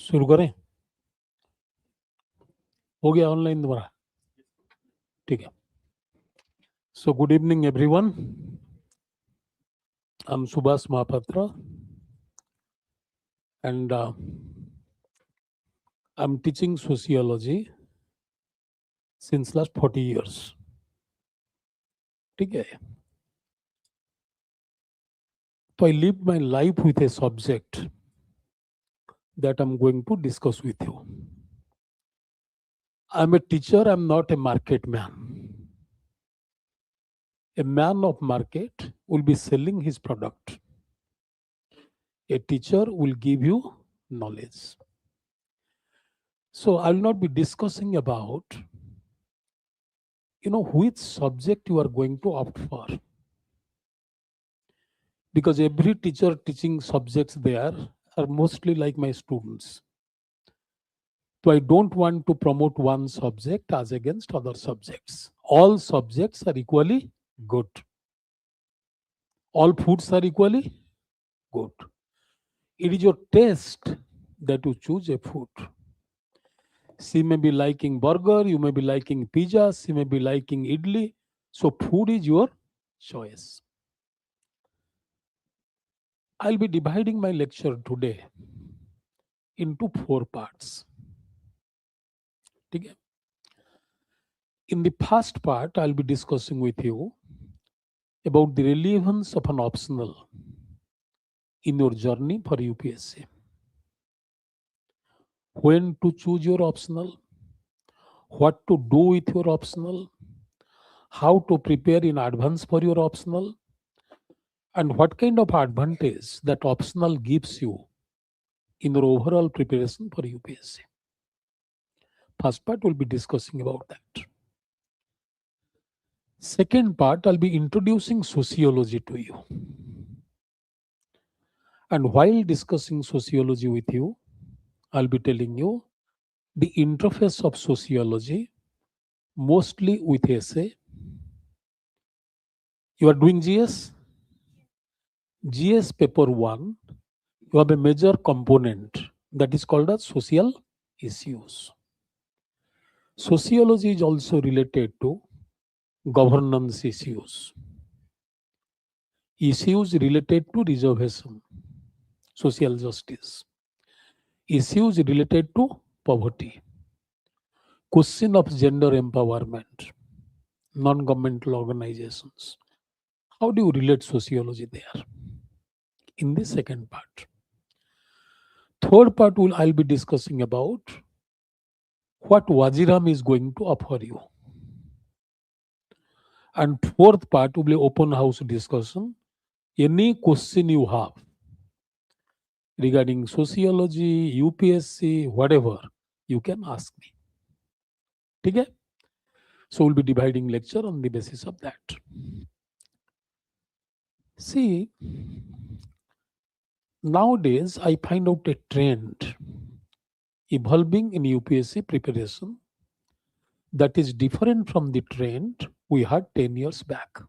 शुरू करें? हो गया ऑनलाइन दोबारा? ठीक है. So good evening everyone. I'm Subhas Mahapatra and I'm teaching sociology since last 40 years. ठीक है. So I lived my life with a subject that I'm going to discuss with you. I'm a teacher, I'm not a market man. A man of market will be selling his product. A teacher will give you knowledge. So I'll not be discussing about, which subject you are going to opt for. Because every teacher teaching subjects there are mostly like my students. So I don't want to promote one subject as against other subjects. All subjects are equally good. All foods are equally good. It is your taste that you choose a food. She may be liking burger, you may be liking pizza, she may be liking idli. So food is your choice. I'll be dividing my lecture today into 4 parts. Okay? In the first part, I'll be discussing with you about the relevance of an optional in your journey for UPSC. When to choose your optional, what to do with your optional, how to prepare in advance for your optional, and what kind of advantage that optional gives you in your overall preparation for UPSC. First part, we'll be discussing about that. Second part, I'll be introducing sociology to you. And while discussing sociology with you, I'll be telling you the interface of sociology, mostly with essay. You are doing GS? GS paper 1, you have a major component that is called as social issues. Sociology is also related to governance issues, issues related to reservation, social justice, issues related to poverty, question of gender empowerment, non-governmental organizations. How do you relate sociology there? In the second part. Third part, I'll be discussing about what Vajiram is going to offer you. And fourth part will be open house discussion. Any question you have regarding sociology, UPSC, whatever, you can ask me. Okay? So we'll be dividing lecture on the basis of that. See, nowadays I find out a trend evolving in UPSC preparation that is different from the trend we had 10 years back.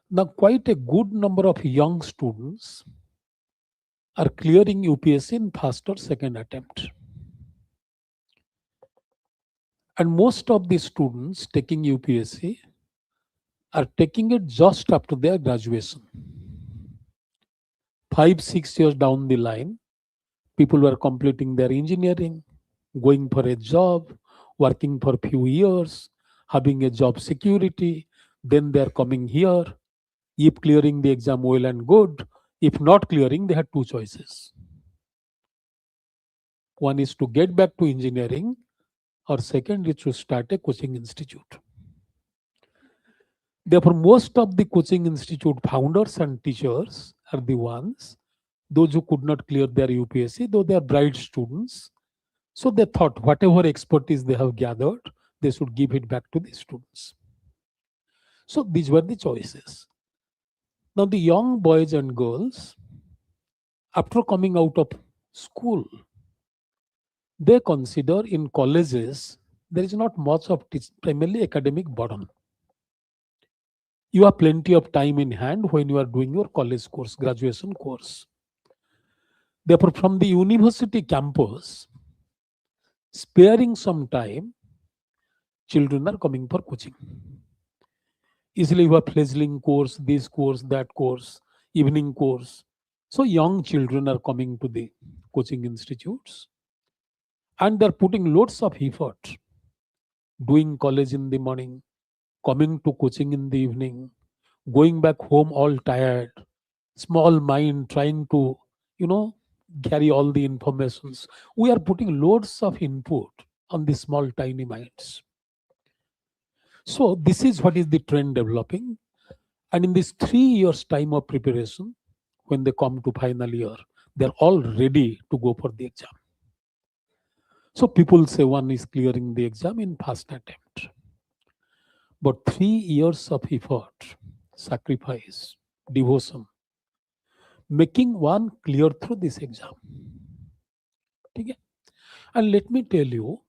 Now, quite a good number of young students are clearing UPSC in first or second attempt. And most of the students taking UPSC are taking it just after their graduation. 5-6 years down the line, people were completing their engineering, going for a job, working for a few years, having a job security, then they're coming here. If clearing the exam well and good, if not clearing, they had 2 choices. One is to get back to engineering, or second is to start a coaching institute. Therefore, most of the coaching institute founders and teachers are the ones, those who could not clear their UPSC, though they are bright students. So they thought whatever expertise they have gathered, they should give it back to the students. So these were the choices. Now the young boys and girls, after coming out of school, they consider in colleges, there is not much of primarily academic burden. You have plenty of time in hand when you are doing your college course, graduation course. Therefore, from the university campus, sparing some time, children are coming for coaching. Easily you have fledgling course, this course, that course, evening course. So young children are coming to the coaching institutes and they're putting loads of effort, doing college in the morning, coming to coaching in the evening, going back home all tired, small mind trying to, you know, carry all the informations. We are putting loads of input on the small tiny minds. So this is what is the trend developing. And in this 3 years time of preparation, when they come to final year, they're all ready to go for the exam. So people say one is clearing the exam in first attempt. But 3 years of effort, sacrifice, devotion, making one clear through this exam. Okay? And let me tell you,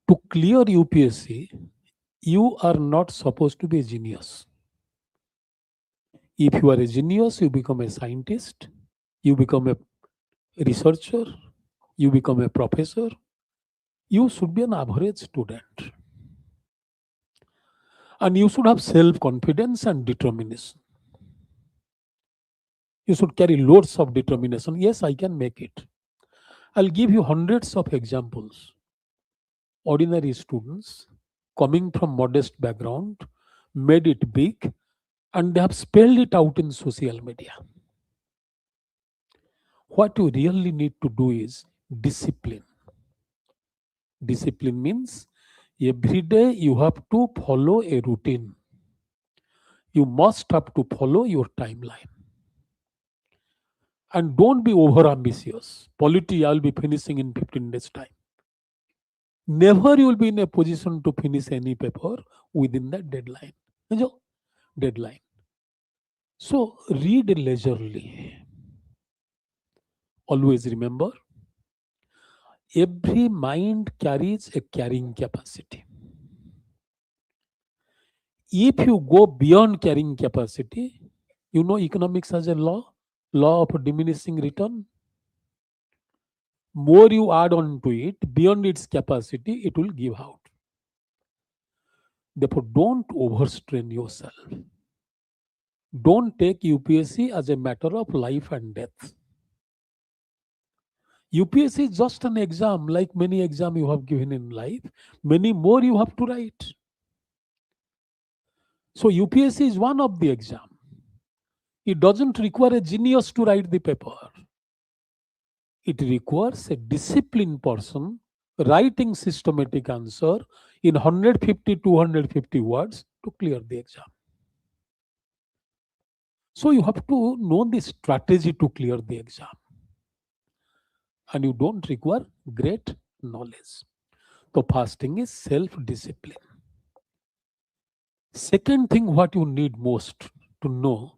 to clear UPSC, you are not supposed to be a genius. If you are a genius, you become a scientist, you become a researcher, you become a professor. You should be an average student. And you should have self-confidence and determination. You should carry loads of determination. Yes, I can make it. I'll give you hundreds of examples. Ordinary students coming from modest background made it big and they have spelled it out in social media. What you really need to do is discipline. Discipline means every day you have to follow a routine. You must have to follow your timeline. And don't be over ambitious. Polity, I'll be finishing in 15 days' time. Never you will be in a position to finish any paper within that deadline. Deadline. So read leisurely. Always remember, every mind carries a carrying capacity. If you go beyond carrying capacity, you know economics has a law of diminishing return. More you add on to it, beyond its capacity, it will give out. Therefore, don't overstrain yourself. Don't take UPSC as a matter of life and death. UPSC is just an exam, like many exams you have given in life. Many more you have to write. So UPSC is one of the exam. It doesn't require a genius to write the paper. It requires a disciplined person writing systematic answer in 150, 250 words to clear the exam. So you have to know the strategy to clear the exam. And you don't require great knowledge. So first thing is self-discipline. Second thing, what you need most to know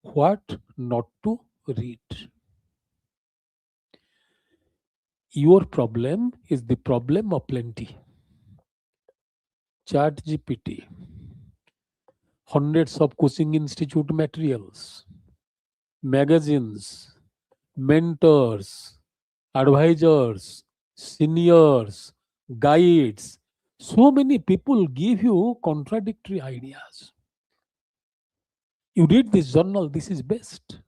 what not to read. Your problem is the problem of plenty. Chat GPT, hundreds of coaching institute materials, magazines, mentors, advisors, seniors, guides. So many people give you contradictory ideas. You read this journal, this is best.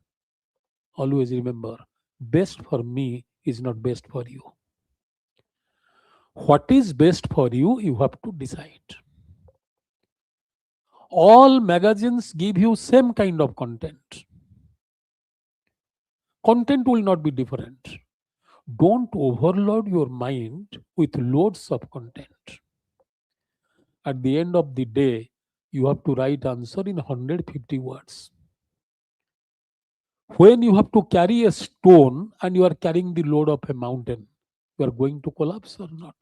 Always remember, best for me is not best for you. What is best for you, you have to decide. All magazines give you same kind of content. Content will not be different. Don't overload your mind with loads of content. At the end of the day, you have to write answer in 150 words. When you have to carry a stone and you are carrying the load of a mountain, you are going to collapse or not?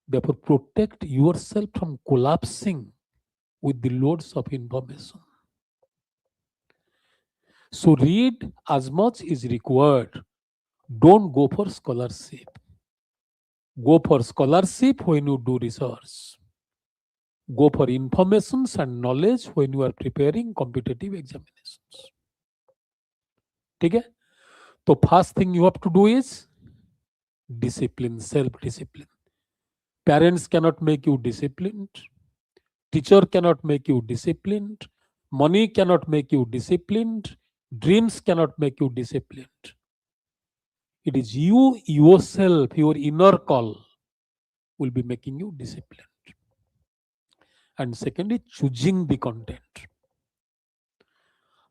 Therefore, protect yourself from collapsing with the loads of information. So read as much is required. Don't go for scholarship. Go for scholarship when you do research. Go for informations and knowledge when you are preparing competitive examinations. ठीक है? तो first thing you have to do is discipline, self discipline. Parents cannot make you disciplined, teacher cannot make you disciplined, money cannot make you disciplined, dreams cannot make you disciplined. It is you yourself, your inner call will be making you disciplined. And secondly, choosing the content.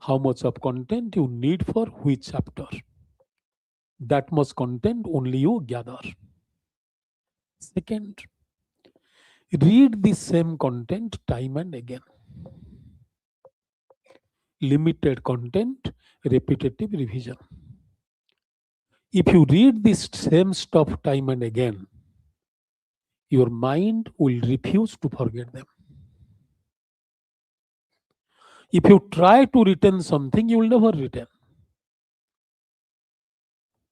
How much of content you need for which chapter? That much content only you gather. Second, read the same content time and again. Limited content, repetitive revision. If you read this same stuff time and again, your mind will refuse to forget them. If you try to retain something, you will never retain.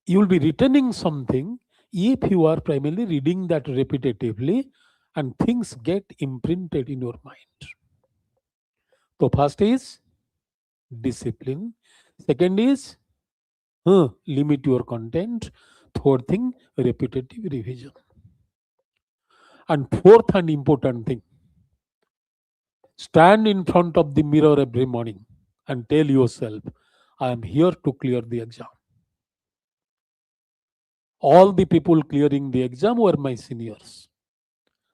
You will be retaining something if you are primarily reading that repetitively and things get imprinted in your mind. So, first is discipline. Second is limit your content. Third thing, repetitive revision. And fourth and important thing, stand in front of the mirror every morning and tell yourself, I am here to clear the exam. All the people clearing the exam were my seniors.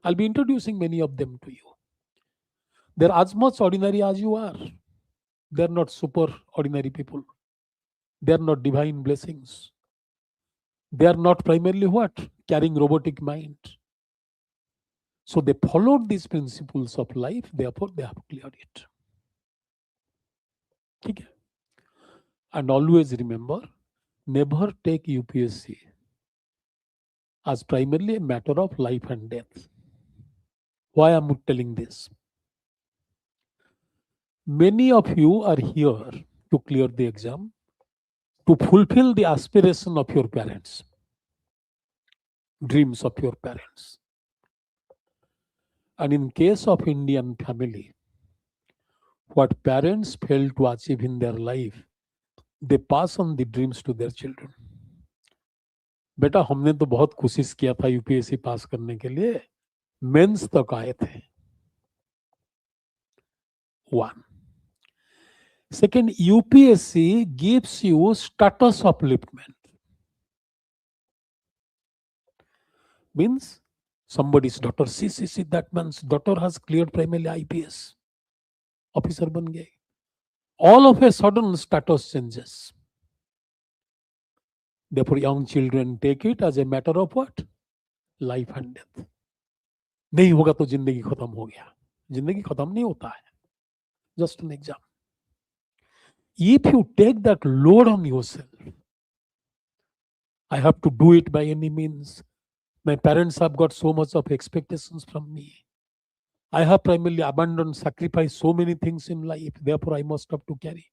I'll be introducing many of them to you. They're as much ordinary as you are. They're not super ordinary people. They're not divine blessings. They are not primarily what? Carrying robotic mind. So they followed these principles of life, therefore they have cleared it. Okay? And always remember, never take UPSC as primarily a matter of life and death. Why am I telling this? Many of you are here to clear the exam, to fulfill the aspiration of your parents, dreams of your parents. And in case of Indian family, what parents fail to achieve in their life, they pass on the dreams to their children. बेटा हमने तो बहुत कोशिश किया था UPSC पास करने के लिए, मेंस तक आए थे. One. Second, UPSC gives you status upliftment. Means somebody's daughter, see, that man's daughter has cleared primarily IPS. Officer ban gaye. All of a sudden, status changes. Therefore, young children take it as a matter of what? Life and death. नहीं होगा तो जिंदगी खत्म हो गया. जिंदगी खत्म नहीं होता है. Just an exam. If you take that load on yourself, I have to do it by any means. My parents have got so much of expectations from me. I have primarily abandoned, sacrificed so many things in life. Therefore, I must have to carry.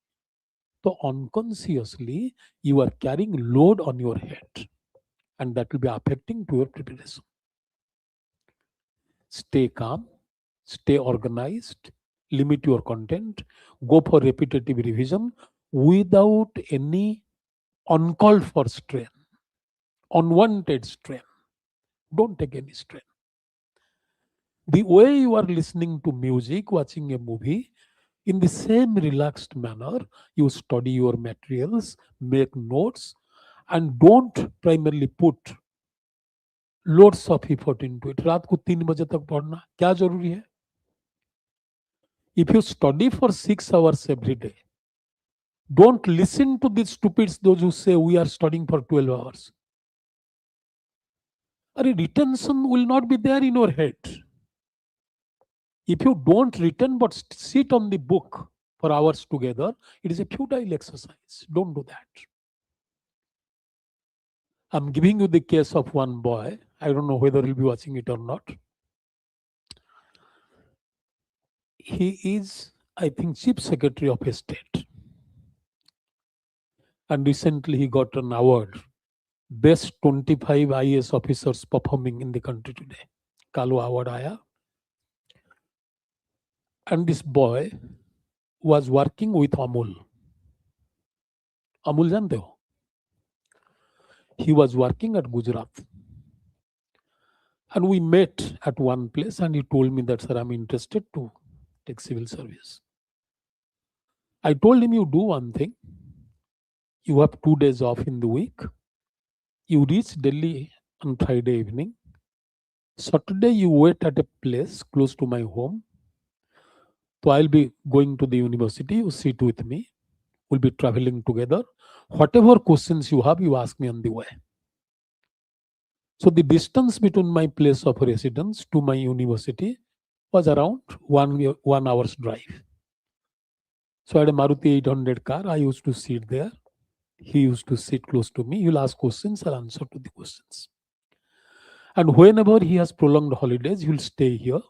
So unconsciously, you are carrying load on your head, and that will be affecting to your preparation. Stay calm, stay organized, limit your content, go for repetitive revision without any uncalled for strain, unwanted strain. Don't take any strain. The way you are listening to music, watching a movie, in the same relaxed manner, you study your materials, make notes, and don't primarily put loads of effort into it. रात को 3 बजे तक पढ़ना क्या जरूरी है? If you study for 6 hours every day, don't listen to these stupids, those who say we are studying for 12 hours. Retention will not be there in your head. If you don't return but sit on the book for hours together, it is a futile exercise. Don't do that. I'm giving you the case of one boy. I don't know whether he'll be watching it or not. He is, I think, Chief Secretary of a state. And recently he got an award, Best 25 IAS officers performing in the country today. Kalu award aaya. And this boy was working with Amul. Amul जानते हो? He was working at Gujarat. And we met at one place and he told me that, sir, I'm interested to take civil service. I told him, you do one thing. You have 2 days off in the week. You reach Delhi on Friday evening. Saturday, you wait at a place close to my home. So I'll be going to the university. You sit with me. We'll be traveling together. Whatever questions you have, you ask me on the way. So the distance between my place of residence to my university was around 1 hour's drive. So I had a Maruti 800 car. I used to sit there. He used to sit close to me. He'll ask questions, I'll answer to the questions. And whenever he has prolonged holidays, he'll stay here.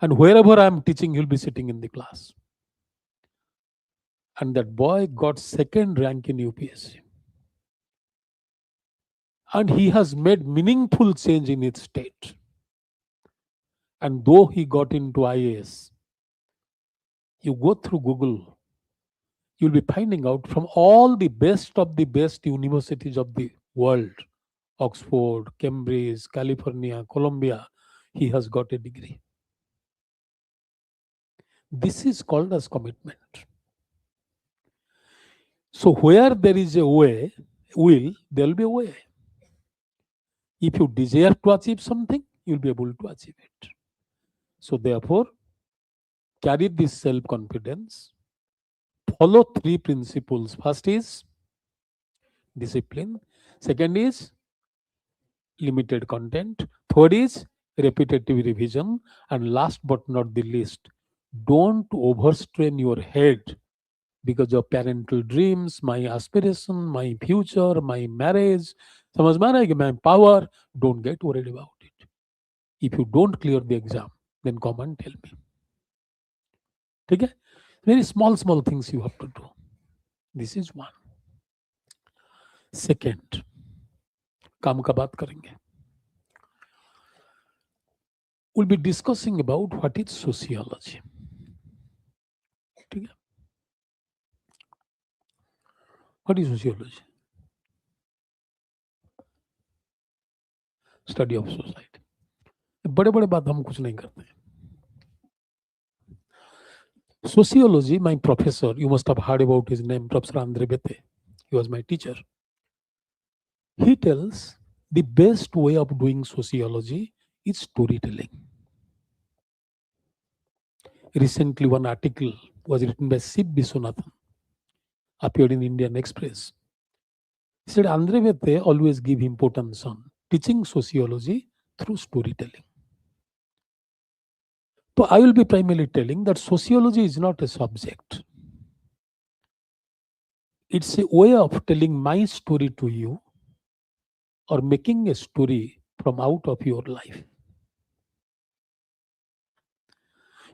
And wherever I'm teaching, he'll be sitting in the class. And that boy got second rank in UPSC. And he has made meaningful change in his state. And though he got into IAS, you go through Google, you'll be finding out from all the best of the best universities of the world, Oxford, Cambridge, California, Columbia, he has got a degree. This is called as commitment. So where there is a will, there will be a way. If you desire to achieve something, you'll be able to achieve it. So therefore, carry this self-confidence, follow 3 principles. First is discipline. Second is limited content. Third is repetitive revision. And last but not the least, don't overstrain your head because of parental dreams, my aspiration, my future, my marriage, my power. Don't get worried about it. If you don't clear the exam, then come and tell me. Okay? Very small things you have to do. This is one. Second, काम का बात करेंगे. We'll be discussing about what is sociology. ठीक है? What is sociology? Study of society. बड़े बड़े बात हम कुछ नहीं करते. Sociology, my professor, you must have heard about his name, Professor Andre Bete. He was my teacher. He tells the best way of doing sociology is storytelling. Recently, one article was written by Siv Biswanathan, appeared in Indian Express. He said Andre Bete always give importance on teaching sociology through storytelling. So I will be primarily telling that sociology is not a subject. It's a way of telling my story to you or making a story from out of your life.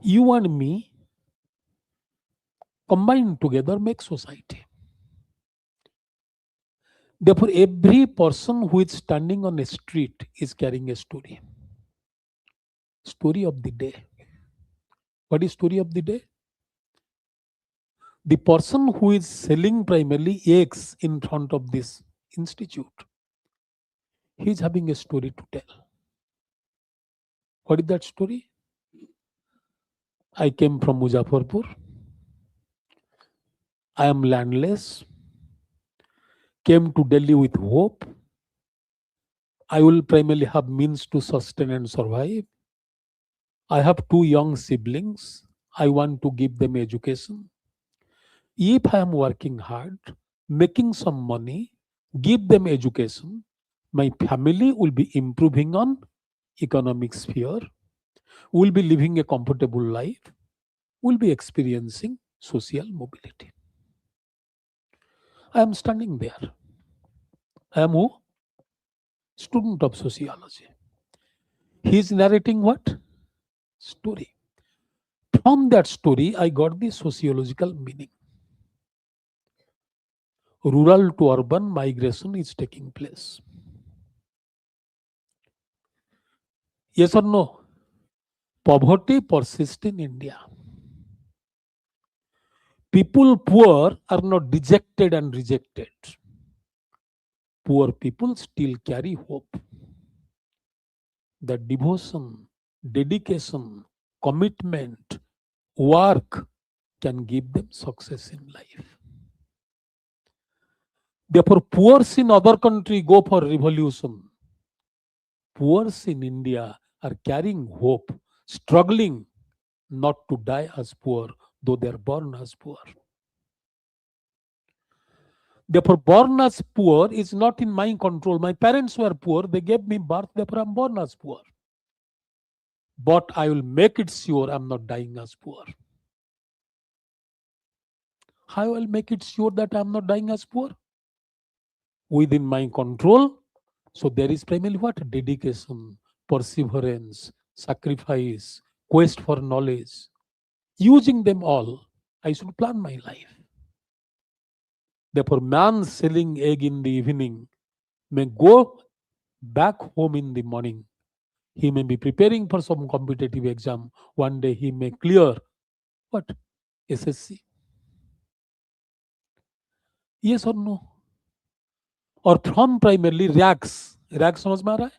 You and me combined together make society. Therefore, every person who is standing on a street is carrying a story. Story of the day. What is story of the day? The person who is selling primarily eggs in front of this institute, he is having a story to tell. What is that story? I came from Muzaffarpur. I am landless. Came to Delhi with hope. I will primarily have means to sustain and survive. I have 2 young siblings. I want to give them education. If I am working hard, making some money, give them education, my family will be improving on economic sphere, will be living a comfortable life, will be experiencing social mobility. I am standing there. I am who? Student of sociology. He is narrating what? Story. From that story, I got the sociological meaning. Rural to urban migration is taking place. Yes or no? Poverty persists in India. People poor are not dejected and rejected. Poor people still carry hope. That devotion, dedication, commitment, work can give them success in life. Therefore, poor in other country go for revolution. Poor in India are carrying hope, struggling not to die as poor, though they are born as poor. Therefore, born as poor is not in my control. My parents were poor, they gave me birth, therefore I'm born as poor. But I will make it sure I'm not dying as poor. How I will make it sure that I'm not dying as poor? Within my control. So there is primarily what? Dedication, perseverance, sacrifice, quest for knowledge. Using them all, I should plan my life. Therefore, man selling egg in the evening may go back home in the morning. He may be preparing for some competitive exam. One day he may clear what? SSC. Yes or no? और from primarily racks rack समझ में आ रहा है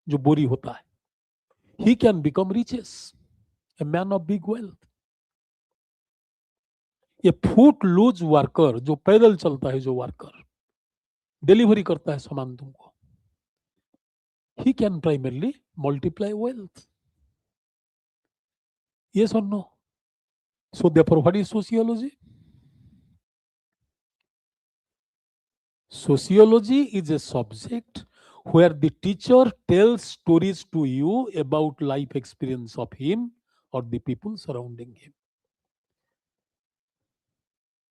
जो बोरी होता है ही can become riches a man of big wealth ये फुट लूज वर्कर जो पैदल चलता है जो वर्कर डिलीवरी करता है सामान तुमको ही can primarily multiply wealth yes और no so therefore what is sociology Sociology is a subject where the teacher tells stories to you about life experience of him or the people surrounding him.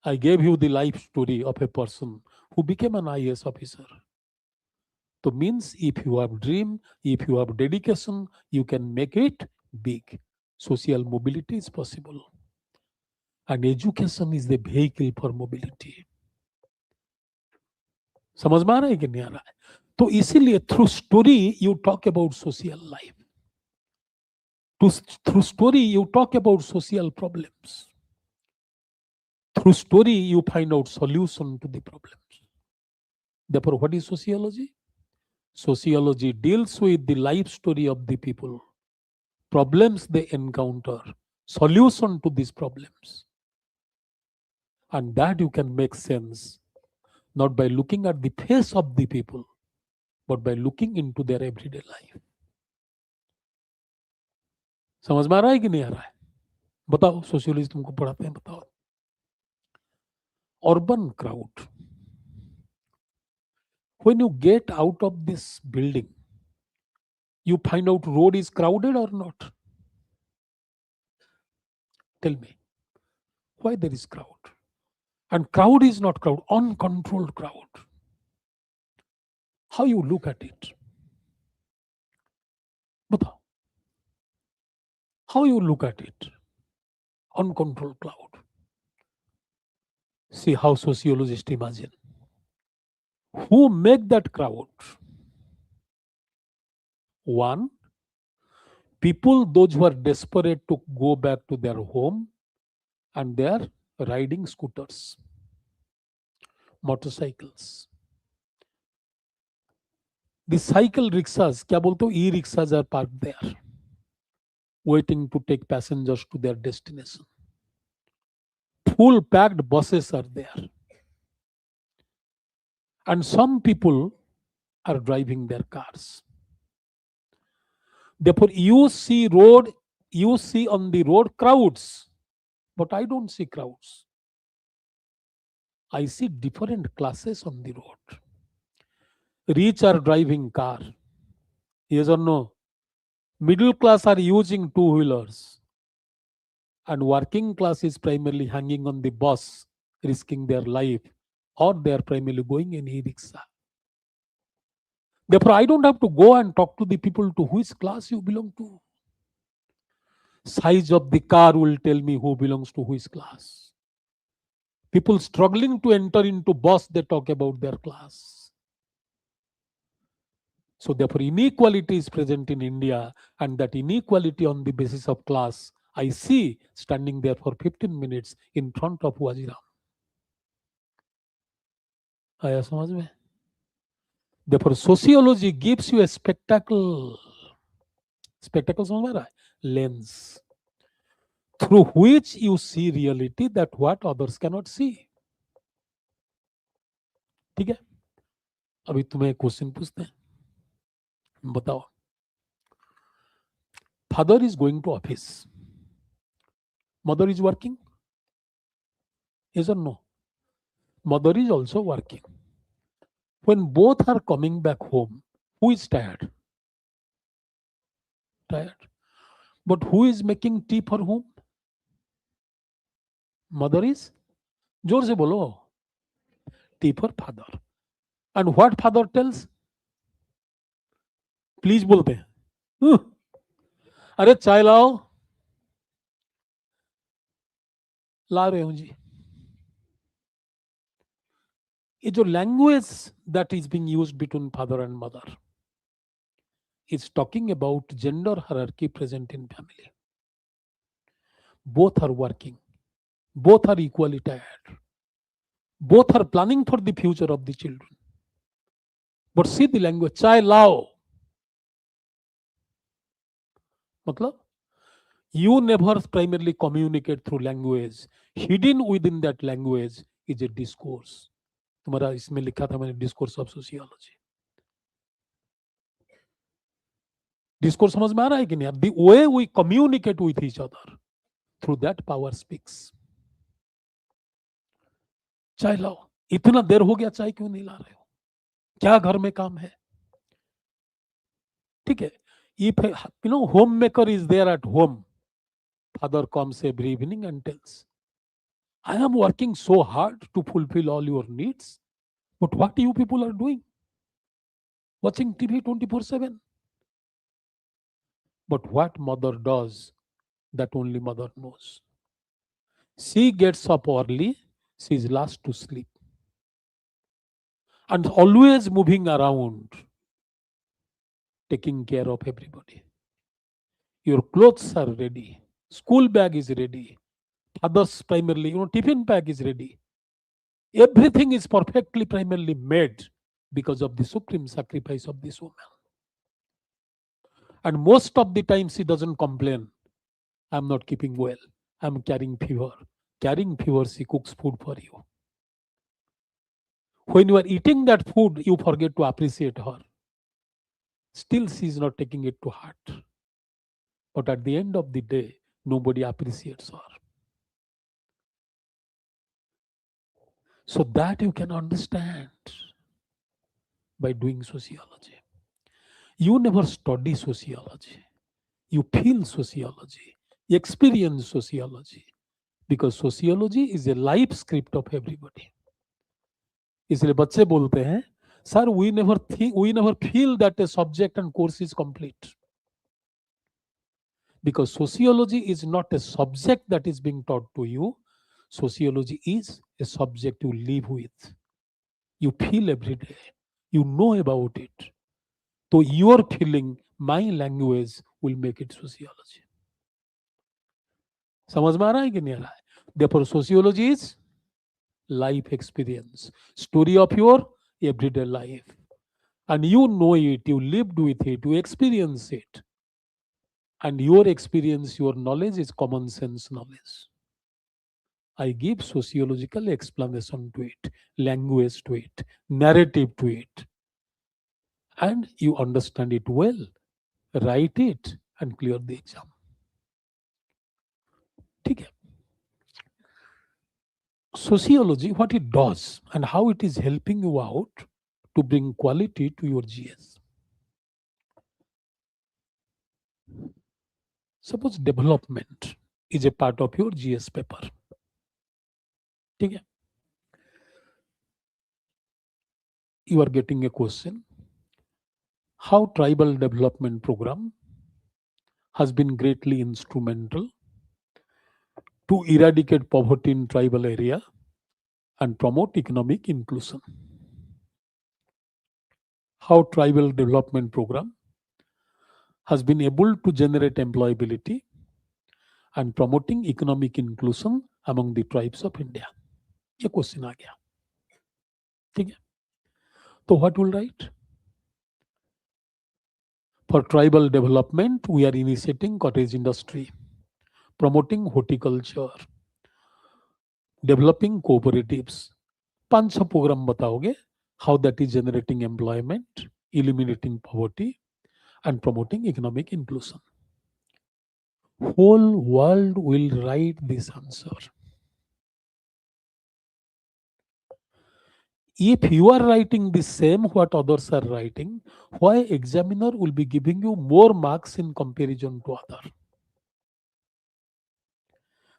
I gave you the life story of a person who became an IAS officer. So means if you have dream, if you have dedication, you can make it big. Social mobility is possible. And education is the vehicle for mobility. समझ में आ रहा है कि नहीं आ रहा है तो इसीलिए through story you talk about social life through story you talk about social problems through story you find out solution to the problems therefore what is sociology sociology deals with the life story of the people problems they encounter solution to these problems and that you can make sense not by looking at the face of the people, but by looking into their everyday life. समझ में आ रहा है कि नहीं आ रहा है बताओ सोशियोलॉजी तुमको पढ़ाते हैं बताओ urban crowd when you get out of this building you find out road is crowded or not tell me why there is crowd and crowd is not crowd uncontrolled crowd how you look at it बताओ how you look at it uncontrolled crowd see how sociologists imagine who make that crowd one people those who are desperate to go back to their home and they are riding scooters motorcycles the cycle rickshaws क्या बोलते हो e-rickshaws are parked there waiting to take passengers to their destination full packed buses are there and some people are driving their cars therefore you see on the road crowds but I don't see crowds I see different classes on the road rich are driving car yes or no middle class are using two-wheelers and working class is primarily hanging on the bus risking their life or they are primarily going in e-rickshaw therefore I don't have to go and talk to the people to which class you belong to size of the car will tell me who belongs to which class people struggling to enter into bus they talk about their class so therefore inequality is present in India and that inequality on the basis of class I see standing there for 15 minutes in front of Vajiram. आया समझ में? Therefore, sociology gives you a spectacle. Spectacle समझ में आ रहा है? Lens through which you see reality that what others cannot see. ठीक है? अभी तुम्हें क्वेश्चन पूछते हैं, बताओ. Father is going to office. Mother is working. Yes or no? Mother is also working. When both are coming back home, who is tired? Tired. But who is making tea for whom? Mother is? जोर से बोलो. Tea for father. And what father tells? Please बोलते हैं. अरे चाय लाओ. ला रहे हूं जी. ये जो language that is being used between father and mother is talking about gender hierarchy present in family. Both are working. Both are equally tired. Both are planning for the future of the children. But see the language, चाय लाओ. मतलब you never primarily communicate through language. Hidden within that language is a discourse. तुम्हारा इसमें लिखा था मैंने discourse of sociology. Discourse समझ में आ रहा है कि नहीं? The way we communicate with each other, through that power speaks. चाय लाओ. इतना देर हो गया, चाय क्यों नहीं ला रहे हो? क्या घर में काम है? ठीक है. If homemaker is there at home, father comes every evening and tells, I am working so hard to fulfill all your needs, but what you people are doing? Watching TV 24/7. But what mother does, that only mother knows. She gets up early, she is last to sleep. And always moving around, taking care of everybody. Your clothes are ready, school bag is ready, others primarily, tiffin bag is ready. Everything is perfectly primarily made because of the supreme sacrifice of this woman. And most of the time she doesn't complain. I'm not keeping well. I'm carrying fever. Carrying fever, she cooks food for you. When you are eating that food, you forget to appreciate her. Still, she is not taking it to heart. But at the end of the day, nobody appreciates her. So that you can understand by doing sociology. You never study sociology. You feel sociology. You experience sociology. Because sociology is a life script of everybody. इसलिए बच्चे बोलते हैं, sir, we never feel that a subject and course is complete. Because sociology is not a subject that is being taught to you. Sociology is a subject you live with. You feel every day. You know about it. So your feeling, my language will make it sociology. समझ में आ रहा है कि नहीं आ रहा है? Therefore, sociology is life experience, story of your everyday life. And you know it, you lived with it, you experience it. And your experience, your knowledge is common sense knowledge. I give sociological explanation to it, language to it, narrative to it. And you understand it well, write it, and clear the exam. ठीक है? Sociology, what it does and how it is helping you out to bring quality to your GS. Suppose development is a part of your GS paper. ठीक है? You are getting a question. How tribal development program has been greatly instrumental to eradicate poverty in tribal area and promote economic inclusion. How tribal development program has been able to generate employability and promoting economic inclusion among the tribes of India. ये question आ गया, ठीक है. तो what will write? For tribal development, we are initiating cottage industry, promoting horticulture, developing cooperatives. 5 programme बताओगे, how that is generating employment, eliminating poverty, and promoting economic inclusion. Whole world will write this answer. If you are writing the same what others are writing, why examiner will be giving you more marks in comparison to other?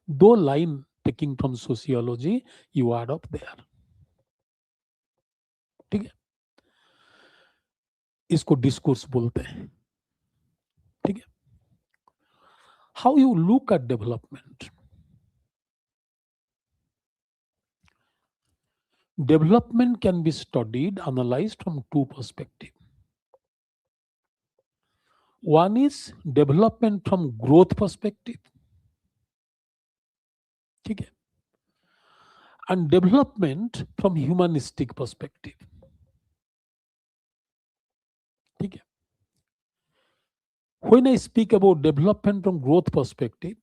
Though line taking from sociology, you add up there. ठीक है, इसको discourse बोलते हैं. ठीक है. How you look at development? Development can be studied, analyzed from 2 perspectives. One is development from growth perspective, ठीक है, and development from humanistic perspective. ठीक है. When I speak about development from growth perspective,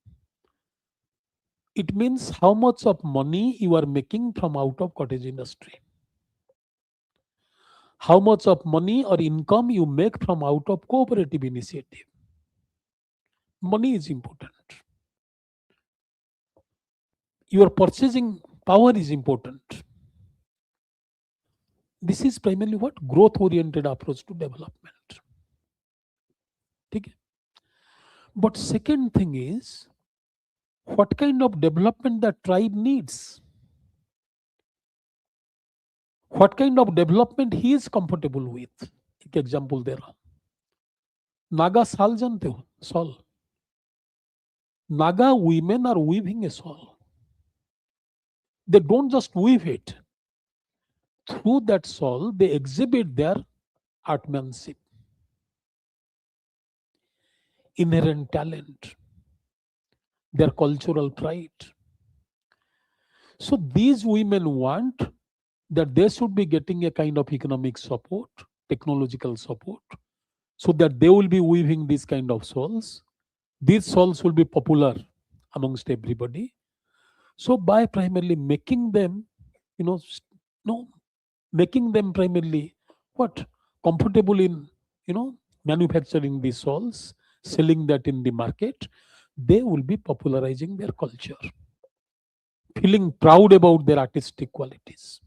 it means how much of money you are making from out of cottage industry. How much of money or income you make from out of cooperative initiative. Money is important. Your purchasing power is important. This is primarily what? Growth oriented approach to development. Okay? But second thing is, what kind of development the tribe needs? What kind of development he is comfortable with? एक example दे रहा. नागा साल जानते हो? Shawl. Naga women are weaving a shawl. They don't just weave it. Through that shawl, they exhibit their artmanship, inherent talent, their cultural pride. So these women want that they should be getting a kind of economic support, technological support, so that they will be weaving these kind of shawls. These shawls will be popular amongst everybody. So by primarily making them, making them primarily what? Comfortable in, manufacturing these shawls, selling that in the market, they will be popularizing their culture, feeling proud about their artistic qualities.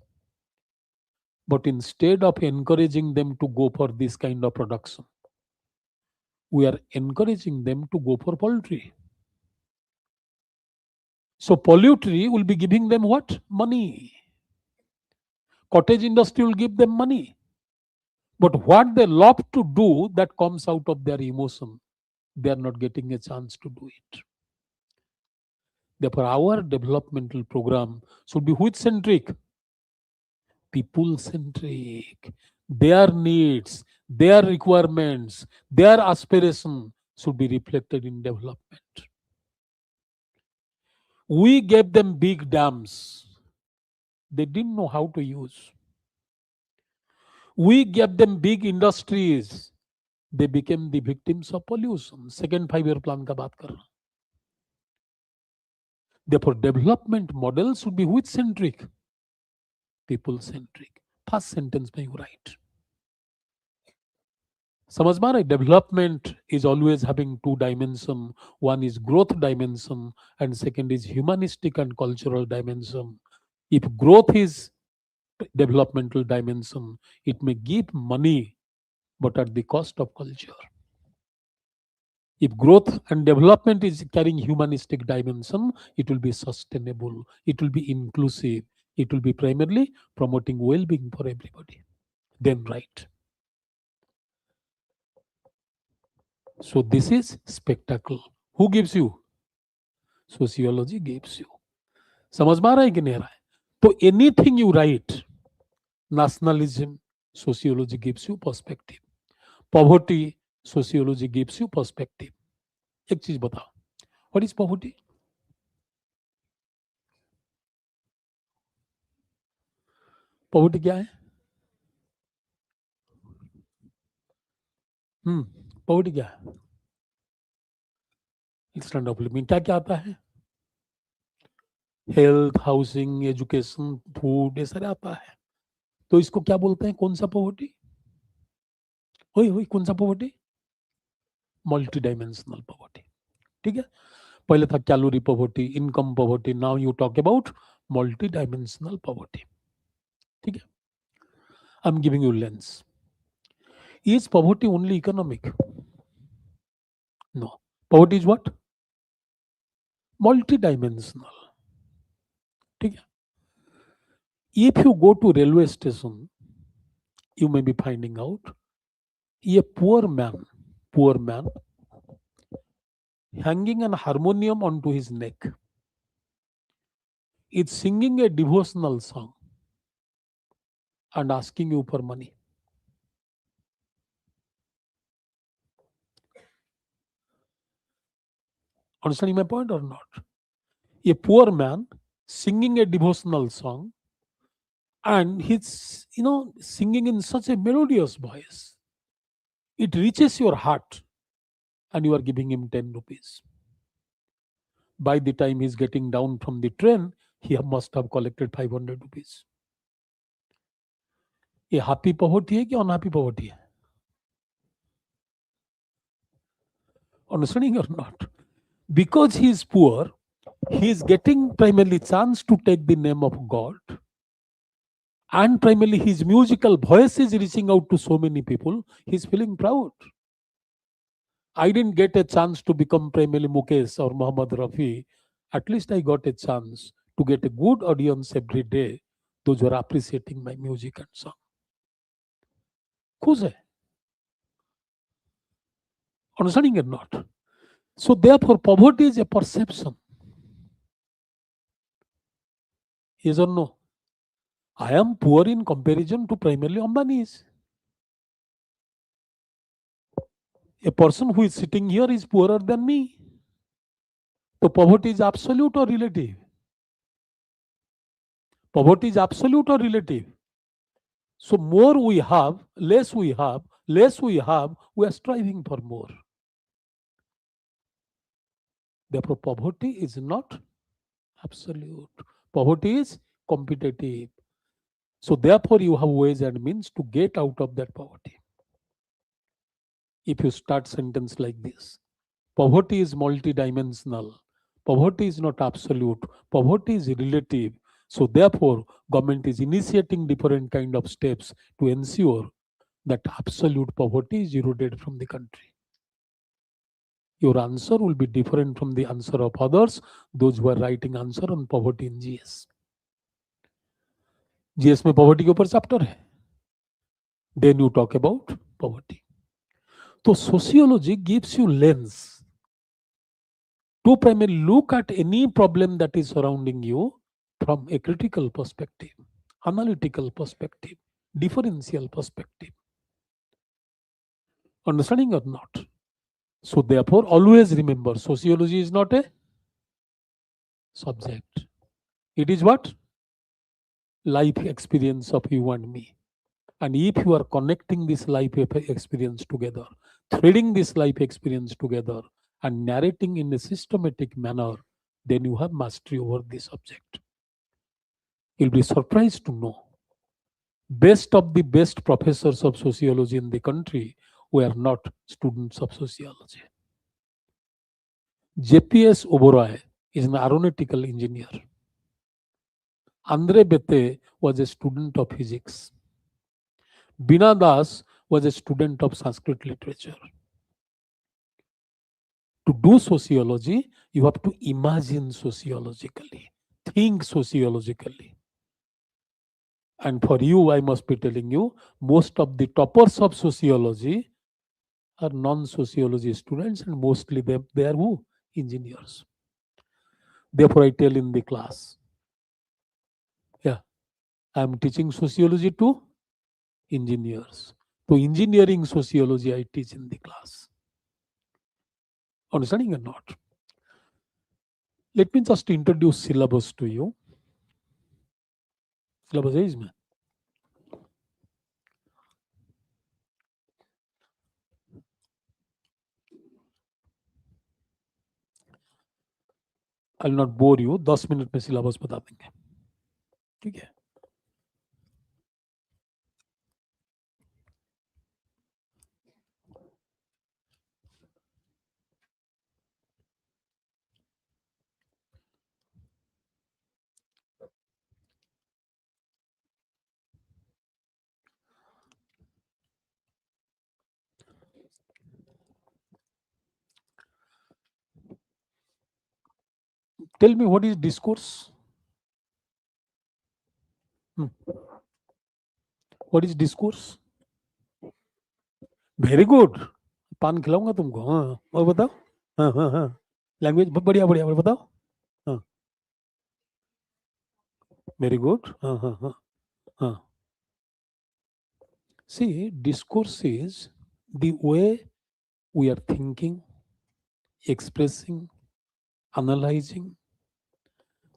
But instead of encouraging them to go for this kind of production, we are encouraging them to go for poultry. So poultry will be giving them what? Money. Cottage industry will give them money. But what they love to do, that comes out of their emotion, they are not getting a chance to do it. Therefore, our developmental program should be which centric? People centric. Their needs, their requirements, their aspiration should be reflected in development. We gave them big dams. They didn't know how to use. We gave them big industries. They became the victims of pollution. Second 5-year plan का बात कर रहा हूं. Therefore, development model should be which centric? People centric. First sentence में you write. समझ में आ रहा है? Development is always having 2 dimensions. One is growth dimension and second is humanistic and cultural dimension. If growth is developmental dimension, it may give money, but at the cost of culture. If growth and development is carrying humanistic dimension, it will be sustainable, it will be inclusive, it will be primarily promoting well-being for everybody. Then right. So this is spectacle. Who gives you? Sociology gives you. समझ में आ रहा है कि नहीं आ रहा है? तो anything you write, nationalism, sociology gives you perspective. Poverty, sociology gives you perspective. एक चीज बताओ, What is poverty? Poverty क्या है? poverty क्या है? स्टैंडर्ड ऑफ लिविंग क्या क्या आता है? हेल्थ, हाउसिंग, एजुकेशन, फूड, ये सारे आता है. तो इसको क्या बोलते हैं? कौन सा पॉवर्टी? वही वही कौन सा पॉवर्टी? Multi dimensional poverty. ठीक है. पहले था calorie poverty, income poverty. Now you talk about multidimensional poverty. ठीक है. I am giving you lens. Is poverty only economic? No. Poverty is what? Multidimensional. ठीक है. If you go to railway station, you may be finding out a poor man hanging an harmonium onto his neck is singing a devotional song and asking you for money. Understanding my point or not? A poor man singing a devotional song, and he's singing in such a melodious voice, it reaches your heart, and you are giving him 10 rupees. By the time he's getting down from the train, he must have collected 500 rupees. ये happy poverty है कि unhappy poverty है? Understanding or not? Because he is poor, he is getting primarily chance to take the name of God, and primarily his musical voice is reaching out to so many people. He's feeling proud. I didn't get a chance to become primarily Mukesh or Muhammad Rafi. At least I got a chance to get a good audience every day. Those who are appreciating my music and song. खुश है. Understanding or not? So therefore, poverty is a perception. Yes or no? I am poor in comparison to primarily Ambani's. A person who is sitting here is poorer than me. So poverty is absolute or relative? Poverty is absolute or relative? So more we have, less we have, we are striving for more. Therefore, poverty is not absolute. Poverty is competitive. So therefore, you have ways and means to get out of that poverty. If you start sentence like this, poverty is multidimensional. Poverty is not absolute. Poverty is relative. So therefore, government is initiating different kind of steps to ensure that absolute poverty is eroded from the country. Your answer will be different from the answer of others, those who are writing answer on poverty in GS. GS में poverty के ऊपर chapter है. Then you talk about poverty. So sociology gives you lens to primarily look at any problem that is surrounding you from a critical perspective, analytical perspective, differential perspective. Understanding or not? So therefore, always remember, sociology is not a subject. It is what? Life experience of you and me. And if you are connecting this life experience together, threading this life experience together, and narrating in a systematic manner, then you have mastery over the subject. You'll be surprised to know best of the best professors of sociology in the country were not students of sociology. JPS Oberoi is an aeronautical engineer. Andre Bete was a student of physics. Bina Das was a student of Sanskrit literature. To do sociology, you have to imagine sociologically, think sociologically. And for you, I must be telling you, most of the toppers of sociology are non-sociology students, and mostly they are who? Engineers. Therefore, I tell in the class, yeah, I am teaching sociology to engineers. So engineering sociology I teach in the class. Understanding or not? Let me just introduce syllabus to you. Syllabus है इसमें. I'll not bore you. 10 minute में syllabus बता देंगे. ठीक है. Tell me what is discourse? What is discourse? Very good. पान खिलाऊंगा तुमको. हाँ, और बताओ. हाँ हाँ हाँ. लैंग्वेज बढ़िया बढ़िया बताओ. हाँ. Very good. हाँ हाँ हाँ हाँ. See, discourse is the way we are thinking, expressing, analyzing.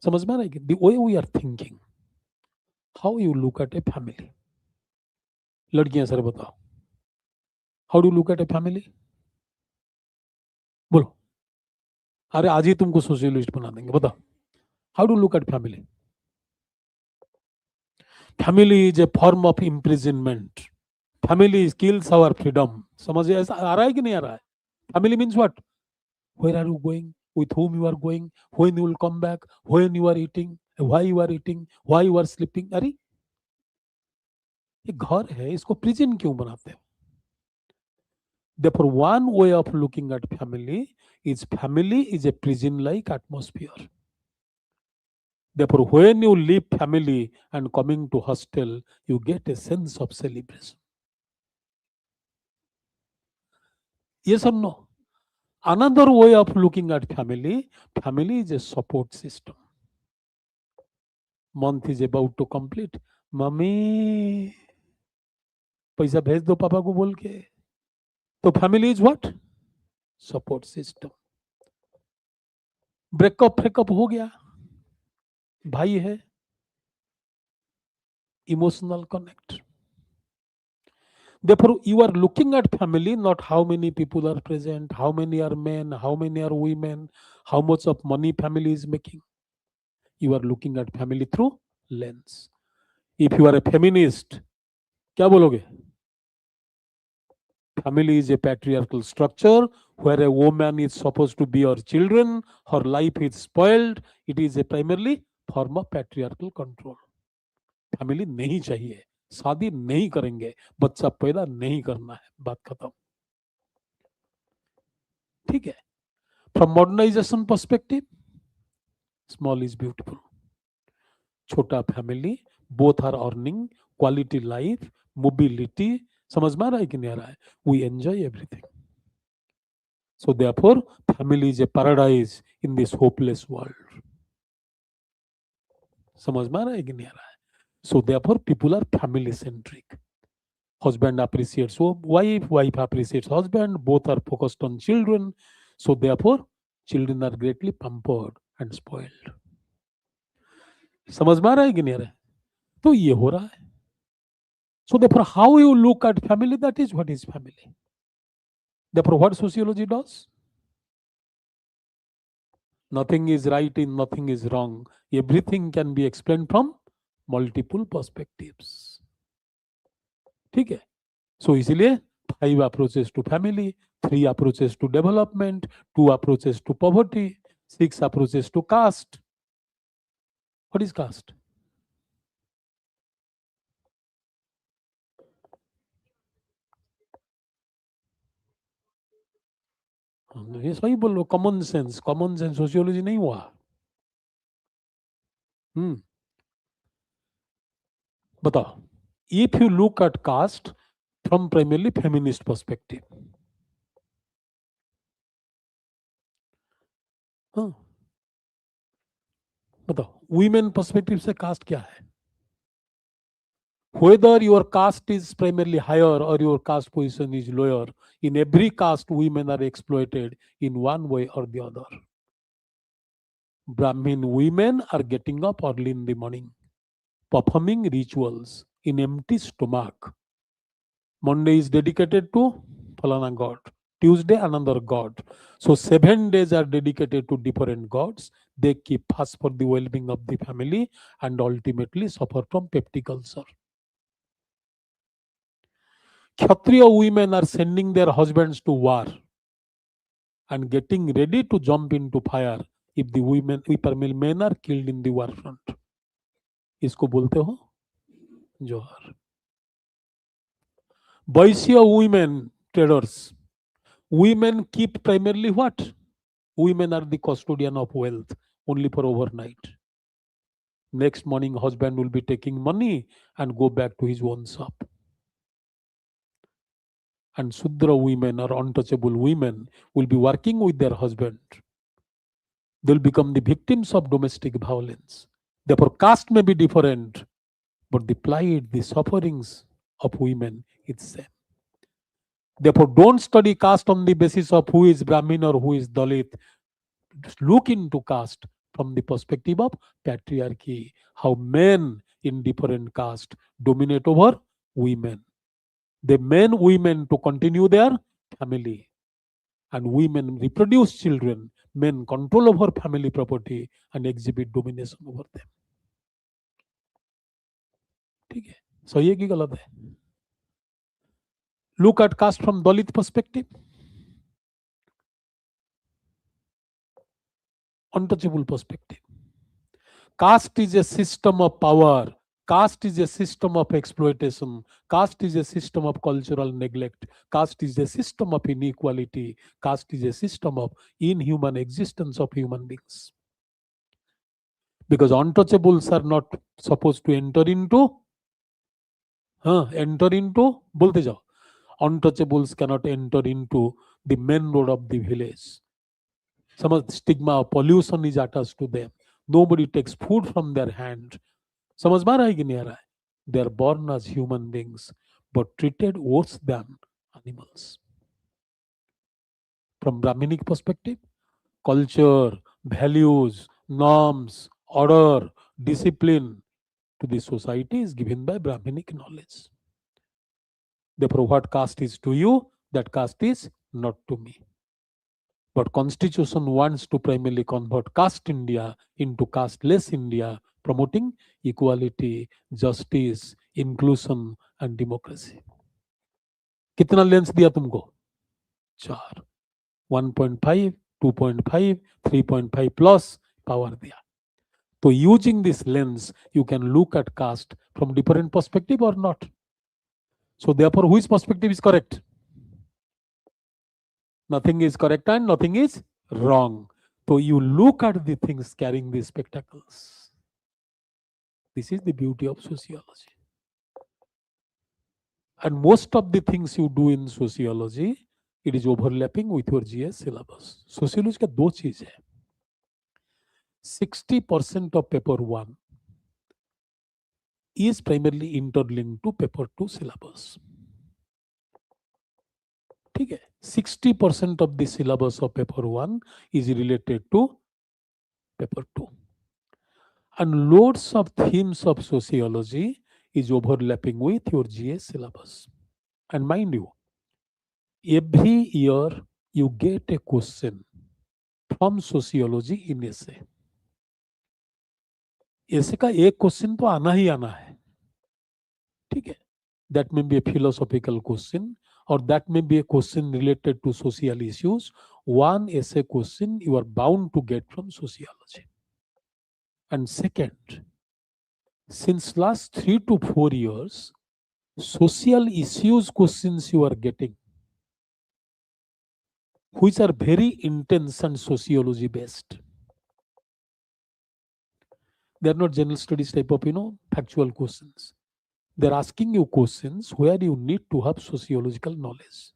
समझ में आ रहा है कि the way we are thinking, how you look at a family. लड़कियां सर बताओ. How do you look at a family? बोलो. अरे आज ही तुमको सोशियोलॉजिस्ट बना देंगे. बताओ. How do you look at family? Family is a form of imprisonment. Family kills our freedom. समझिए ऐसा आ रहा है कि नहीं आ रहा है? Family means what? Where are you going? With whom you are going? When you will come back? When you are eating? Why you are eating? Why you are sleeping? अरे ये घर है, इसको प्रिजन क्यों बनाते हैं? Therefore, one way of looking at family is a prison-like atmosphere. Therefore, when you leave family and coming to hostel, you get a sense of celebration. Yes or no? Another way of looking at family is a support system. Month is about to complete. Mummy, पैसा भेज दो पापा को बोल के. तो family is what? Support system. Breakup हो गया. भाई है. Emotional connect. Therefore, you are looking at family, not how many people are present, how many are men, how many are women, how much of money family is making. You are looking at family through lens. If you are a feminist, क्या बोलोगे? Family is a patriarchal structure where a woman is supposed to be her children, her life is spoiled. It is a primarily form of patriarchal control. Family नहीं चाहिए, शादी नहीं करेंगे, बच्चा पैदा नहीं करना है, बात खत्म. ठीक है. From modernization perspective, small is beautiful. छोटा family, both are earning, quality life, mobility. समझ में आ रहा है कि नहीं आ रहा है? We enjoy everything. So therefore, family is a paradise in this hopeless world. समझ में आ रहा है कि नहीं आ रहा है? So therefore, people are family centric. Husband appreciates wife, wife appreciates husband, both are focused on children. So therefore, children are greatly pampered and spoiled. समझ में आ रहा है कि नहीं आ रहा है? तो ये हो रहा है. So therefore, how you look at family, that is what is family. Therefore, what sociology does? Nothing is right and nothing is wrong. Everything can be explained from multiple perspectives. ठीक है. So इसलिए 5 approaches to family, 3 approaches to development, 2 approaches to poverty, 6 approaches to caste. What is caste? ये सही बोल लो. Common sense sociology नहीं हुआ. बताओ. If you look at caste from primarily feminist perspective, बताओ women perspective से caste क्या है? Whether your caste is primarily higher or your caste position is lower, in every caste women are exploited in one way or the other. Brahmin women are getting up early in the morning, performing rituals in empty stomach. Monday is dedicated to Falana god. Tuesday, another god. So 7 days are dedicated to different gods. They keep fast for the well-being of the family and ultimately suffer from peptic ulcer. Kshatriya women are sending their husbands to war and getting ready to jump into fire if the men are killed in the war front. इसको बोलते हो जोहर. Vaishya women traders. Women keep primarily what? Women are the custodian of wealth only for overnight. Next morning, husband will be taking money and go back to his own shop. And Sudra women or untouchable women will be working with their husband. They'll become the victims of domestic violence. Therefore, caste may be different, but the plight, the sufferings of women is same. Therefore, don't study caste on the basis of who is Brahmin or who is Dalit. Just look into caste from the perspective of patriarchy, how men in different caste dominate over women. They men women to continue their family, and women reproduce children. Men control over family property and exhibit domination over them. ठीक है, सही है कि गलत है? Look at caste from Dalit perspective. Untouchable perspective. Caste is a system of power. Caste is a system of exploitation. Caste is a system of cultural neglect. Caste is a system of inequality. Caste is a system of inhuman existence of human beings. Because untouchables are not supposed to enter into, bolte jao. Untouchables cannot enter into the main road of the village. Some stigma of pollution is attached to them. Nobody takes food from their hand. समझ में आ रहा है कि नहीं आ रहा है? They are born as human beings, but treated worse than animals. From Brahminic perspective, culture, values, norms, order, discipline to the society is given by Brahminic knowledge. Therefore, what caste is to you, that caste is not to me. But Constitution wants to primarily convert caste India into casteless India, promoting equality, justice, inclusion and democracy. कितना lens दिया तुमको? 4. 1.5, 2.5, 3.5 plus power दिया. So using this lens, you can look at caste from different perspective or not. So therefore, which perspective is correct? Nothing is correct and nothing is wrong. So you look at the things carrying these spectacles. This is the beauty of sociology. And most of the things you do in sociology, it is overlapping with your GS syllabus. Sociology का दो चीज है. 60% of paper 1 is primarily interlinked to paper 2 syllabus. ठीक है, 60% of the syllabus of paper 1 is related to paper 2. And loads of themes of sociology is overlapping with your GS syllabus. And mind you, every year you get a question from sociology in essay. ऐसे का एक question तो आना ही आना है, ठीक है? That may be a philosophical question or that may be a question related to social issues. One essay question you are bound to get from sociology. And second, since last 3 to 4 years, social issues questions you are getting, which are very intense and sociology based. They are not general studies type of, factual questions. They're asking you questions where you need to have sociological knowledge.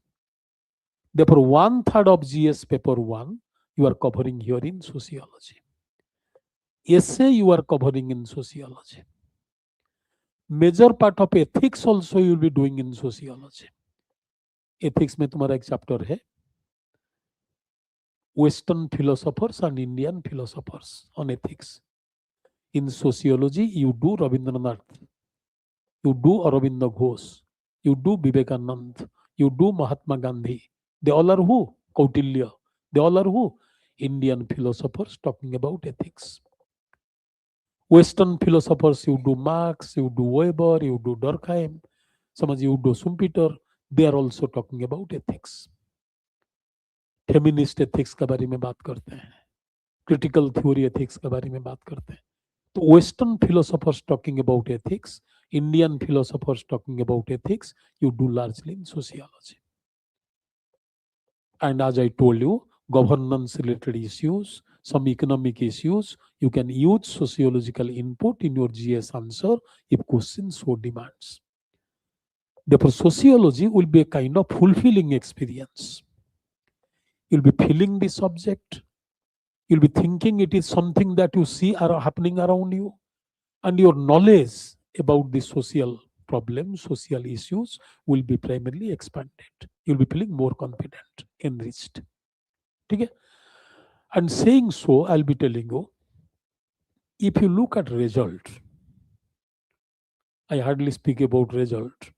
Therefore, 1/3 of GS paper 1 you are covering here in sociology. Essay you are covering in sociology. Major part of ethics also you will be doing in sociology. Ethics में तुम्हारा एक chapter है, Western philosophers and Indian philosophers on ethics. In sociology, you do Rabindranath, you do Aurobindo Ghosh, you do Vivekanand, you do Mahatma Gandhi. They all are who? Kautilya. They all are who? Indian philosophers talking about ethics. Western philosophers, you do Marx, you do Weber, you do Durkheim, समझिए you do Schumpeter, they are also talking about ethics. Feminist ethics के बारे में बात करते हैं, critical theory ethics के बारे में बात करते हैं. तो western philosophers talking about ethics, Indian philosophers talking about ethics, you do largely in sociology. And as I told you, governance related issues, some economic issues, you can use sociological input in your GS answer if question so demands. Therefore, sociology will be a kind of fulfilling experience. You'll be feeling the subject, you'll be thinking it is something that you see are happening around you, and your knowledge about the social problems, social issues will be primarily expanded. You'll be feeling more confident, enriched. Okay? And saying so, I'll be telling you, if you look at result, I hardly speak about result.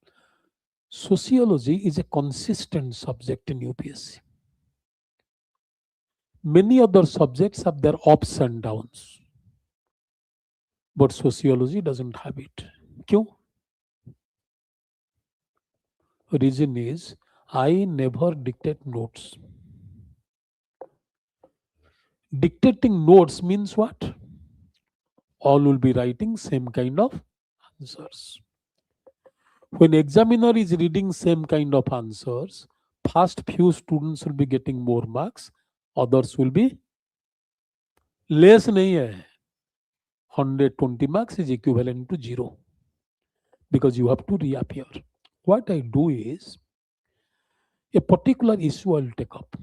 Sociology is a consistent subject in UPSC. Many other subjects have their ups and downs, but sociology doesn't have it. Kyun? Reason is, I never dictate notes. Dictating notes means what? All will be writing same kind of answers. When examiner is reading same kind of answers, first few students will be getting more marks, others will be less. नहीं है. 120 marks is equivalent to 0 because you have to reappear. What I do is, a particular issue I'll take up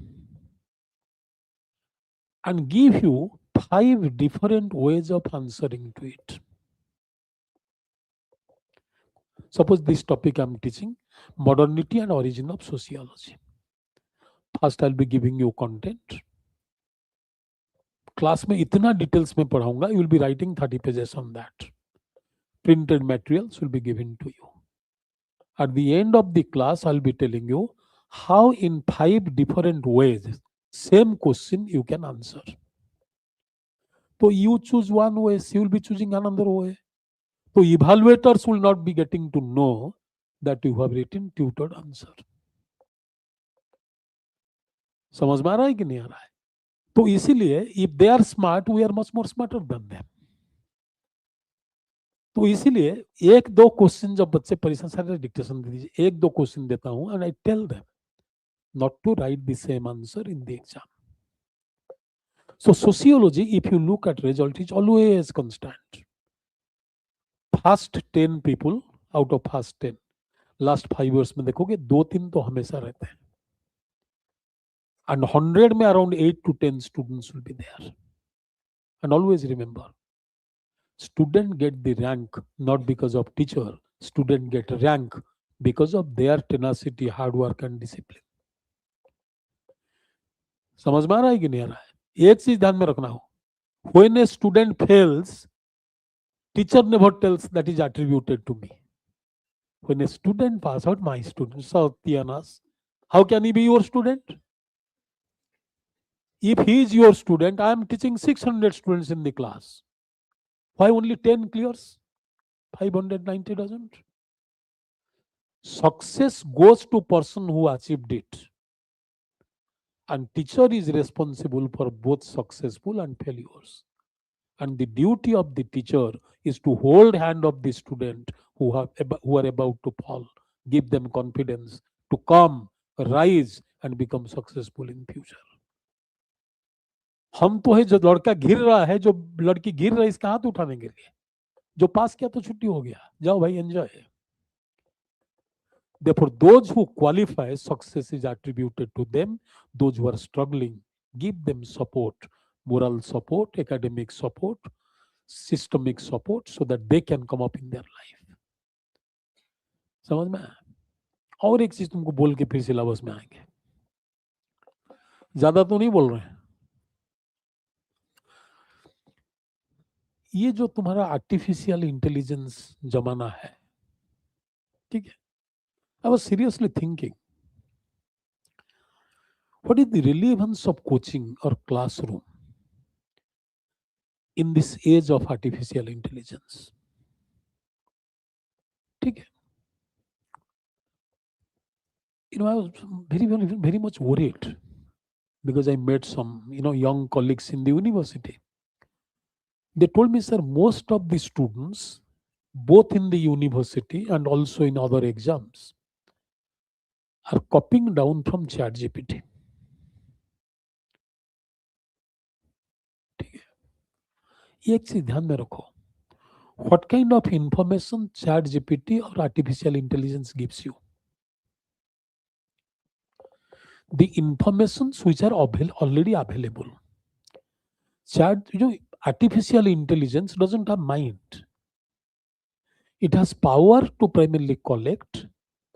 and give you 5 different ways of answering to it. Suppose this topic I'm teaching, modernity and origin of sociology. First I'll be giving you content. Class में इतना details में पढ़ाऊंगा, you will be writing 30 pages on that. Printed materials will be given to you. At the end of the class, I'll be telling you how in 5 different ways, same question you can answer. So you choose one way, she will be choosing another way. So evaluators will not be getting to know that you have written tutored answer. समझ में आ रहा है कि नहीं आ रहा है? तो इसीलिए if they are smart, we are much more smarter than them. तो इसीलिए एक दो क्वेश्चन जब बच्चे परेशान, सारे डिक्टेशन दे दीजिए, एक दो क्वेश्चन देता हूं and I tell them not to write the same answer in the exam. So sociology, if you look at result, is always constant. First 10 people out of first 10, last 5 years में देखोगे 2-3 तो हमेशा रहते हैं. And 100 में around 8 to 10 students will be there. And always remember, student get the rank not because of teacher, student get rank because of their tenacity, hard work and discipline. समझ में आ रहा है कि नहीं आ रहा है? एक चीज ध्यान में रखना हो, when a student fails, teacher never tells that is attributed to me. When a student pass out, my student, Satyanas, how can he be your student? If he is your student, I am teaching 600 students in the class. Why only 10 clears? 590 doesn't. Success goes to person who achieved it. And teacher is responsible for both successful and failures. And the duty of the teacher is to hold hand of the student who are about to fall, give them confidence to come, rise and become successful in future. हम तो है जो लड़का गिर रहा है, जो लड़की गिर रही है, इसका हाथ उठाने के लिए. जो पास किया तो छुट्टी हो गया, जाओ भाई enjoy. Therefore, those who qualify, success is attributed to them. Those who are struggling, give them support, moral support, academic support, systemic support, so that they can come up in their life. समझ में? और एक चीज तुमको बोल के फिर syllabus में आएंगे. ज्यादा तो नहीं बोल रहे हैं. ये जो तुम्हारा आर्टिफिशियल इंटेलिजेंस जमाना है, ठीक है, I was seriously thinking what is the relevance of coaching और classroom in this age of artificial intelligence. ठीक है, I was very much worried because I met some young colleagues in the university. They told me, sir, most of the students, both in the university and also in other exams, are copying down from ChatGPT. ठीक है, ये एक चीज ध्यान में रखो. What kind of information ChatGPT or artificial intelligence gives you? The informations which are already available. Artificial intelligence doesn't have mind. It has power to primarily collect,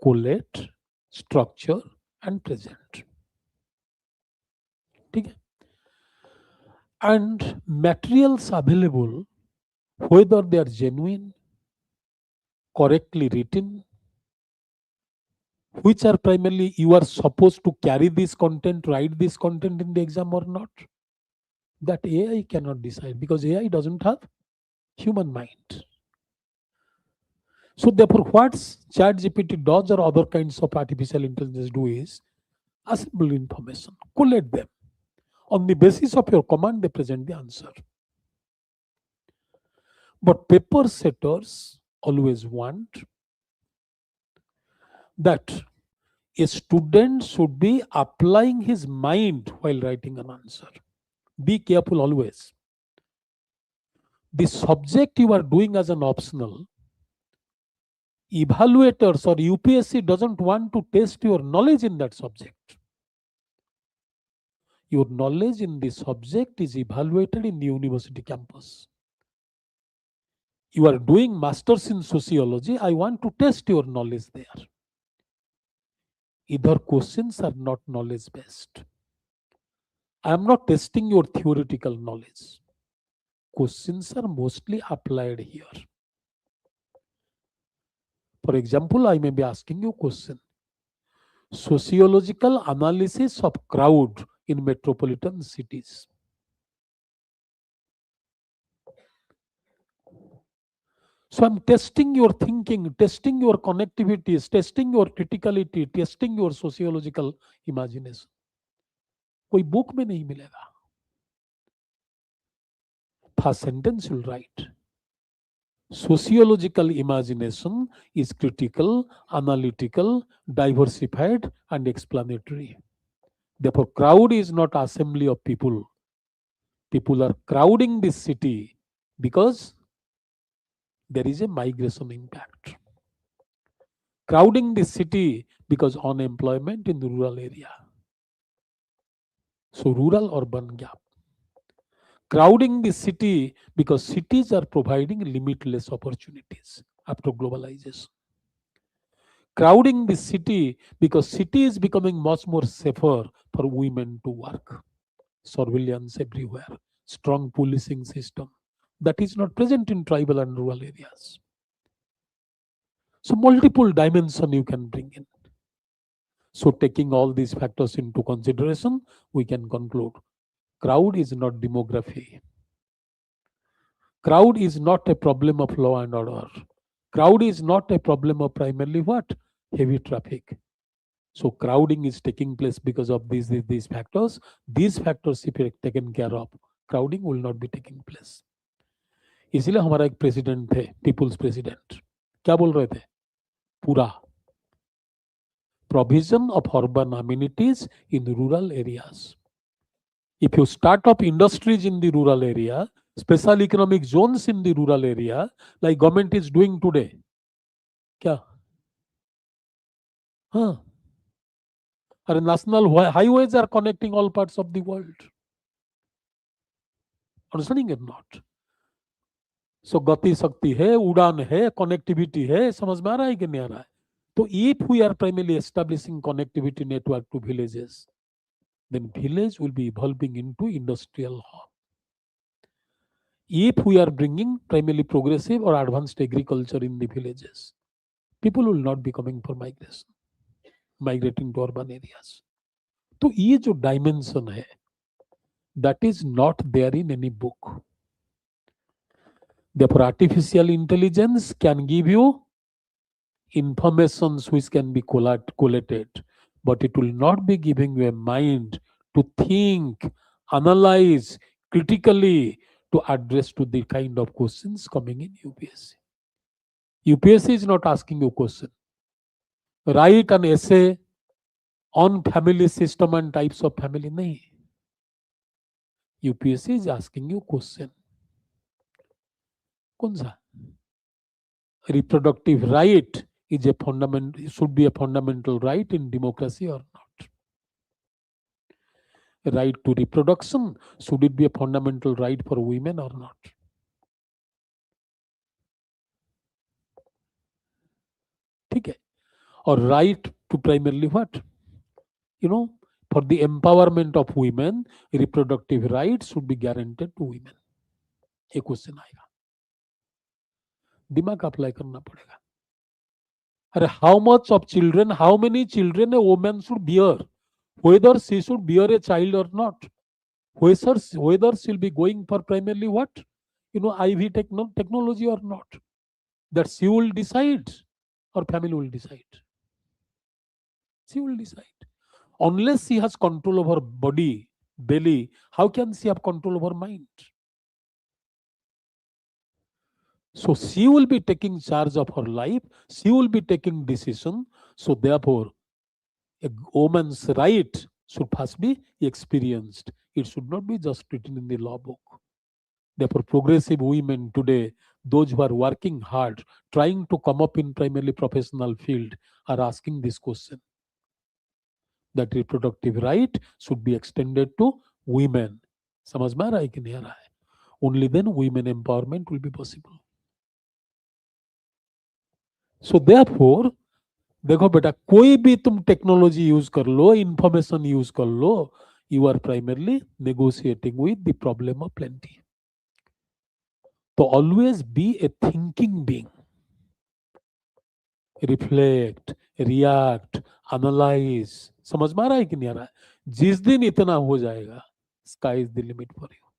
collate, structure, and present. ठीक है? And materials available, whether they are genuine, correctly written, which are primarily you are supposed to carry this content, write this content in the exam or not, that AI cannot decide because AI doesn't have human mind. So therefore, what ChatGPT does or other kinds of artificial intelligence do is assemble information, collate them. On the basis of your command, they present the answer. But paper setters always want that a student should be applying his mind while writing an answer. Be careful always. The subject you are doing as an optional, evaluators or UPSC doesn't want to test your knowledge in that subject. Your knowledge in the subject is evaluated in the university campus. You are doing masters in sociology, I want to test your knowledge there. Either questions are not knowledge based. I am not testing your theoretical knowledge. Questions are mostly applied here. For example, I may be asking you a question. Sociological analysis of crowd in metropolitan cities. So I'm testing your thinking, testing your connectivities, testing your criticality, testing your sociological imagination. कोई book में नहीं मिलेगा. First sentence you'll write. Sociological imagination is critical, analytical, diversified, and explanatory. Therefore, crowd is not assembly of people. People are crowding this city because there is a migration impact. Crowding this city because unemployment in the rural area. So rural-urban gap. Crowding the city because cities are providing limitless opportunities after globalization. Crowding the city because city is becoming much more safer for women to work. Surveillance everywhere, strong policing system that is not present in tribal and rural areas. So multiple dimension you can bring in. So taking all these factors into consideration, we can conclude crowd is not demography. Crowd is not a problem of law and order. Crowd is not a problem of primarily what? Heavy traffic. So crowding is taking place because of these factors. These factors if taken care of, crowding will not be taking place. इसलिए हमारा एक president थे, people's president, क्या बोल रहे थे? पूरा provision of urban amenities in rural areas. If you start up industries in the rural area, special economic zones in the rural area, like government is doing today, क्या? हाँ, और national highways are connecting all parts of the world. Understanding it not? So गति शक्ति है, उड़ान है, connectivity है, समझ में आ रहा है कि नहीं आ रहा है? तो if we are primarily establishing connectivity network to villages, then village will be evolving into industrial hub. If we are bringing primarily progressive or advanced agriculture in the villages, people will not be coming for migration, migrating to urban areas. तो ये जो dimension है, that is not there in any book. Therefore, artificial intelligence can give you informations which can be collated, but it will not be giving you a mind to think, analyze critically, to address to the kind of questions coming in UPSC. UPSC is not asking you question. Write an essay on family system and types of family. Nahi. UPSC is asking you question. कौन सा? Reproductive right is a fundamental, should be a fundamental right in democracy or not? Right to reproduction, should it be a fundamental right for women or not? ठीक है. Or right to primarily what? For the empowerment of women, reproductive rights should be guaranteed to women. ये question आएगा, दिमाग apply करना पड़ेगा. अरे how much of children, how many children a woman should bear, whether she should bear a child or not, whether she'll be going for primarily what, IV technology or not, that she will decide or family will decide. She will decide. Unless she has control over body, belly, how can she have control over mind? So she will be taking charge of her life, she will be taking decision. So therefore, a woman's right should first be experienced. It should not be just written in the law book. Therefore, progressive women today, those who are working hard, trying to come up in primarily professional field, are asking this question, that reproductive right should be extended to women. समझ में आ रहा है कि नहीं आ रहा है? Only then women empowerment will be possible. So therefore, देखो बेटा, कोई भी तुम टेक्नोलॉजी यूज कर लो, इंफॉर्मेशन यूज कर लो, you are primarily negotiating with the problem of plenty. तो always be a thinking being, reflect, react, analyse. समझ में आ रहा है कि नहीं आ रहा है? जिस दिन इतना हो जाएगा, sky is the limit for you.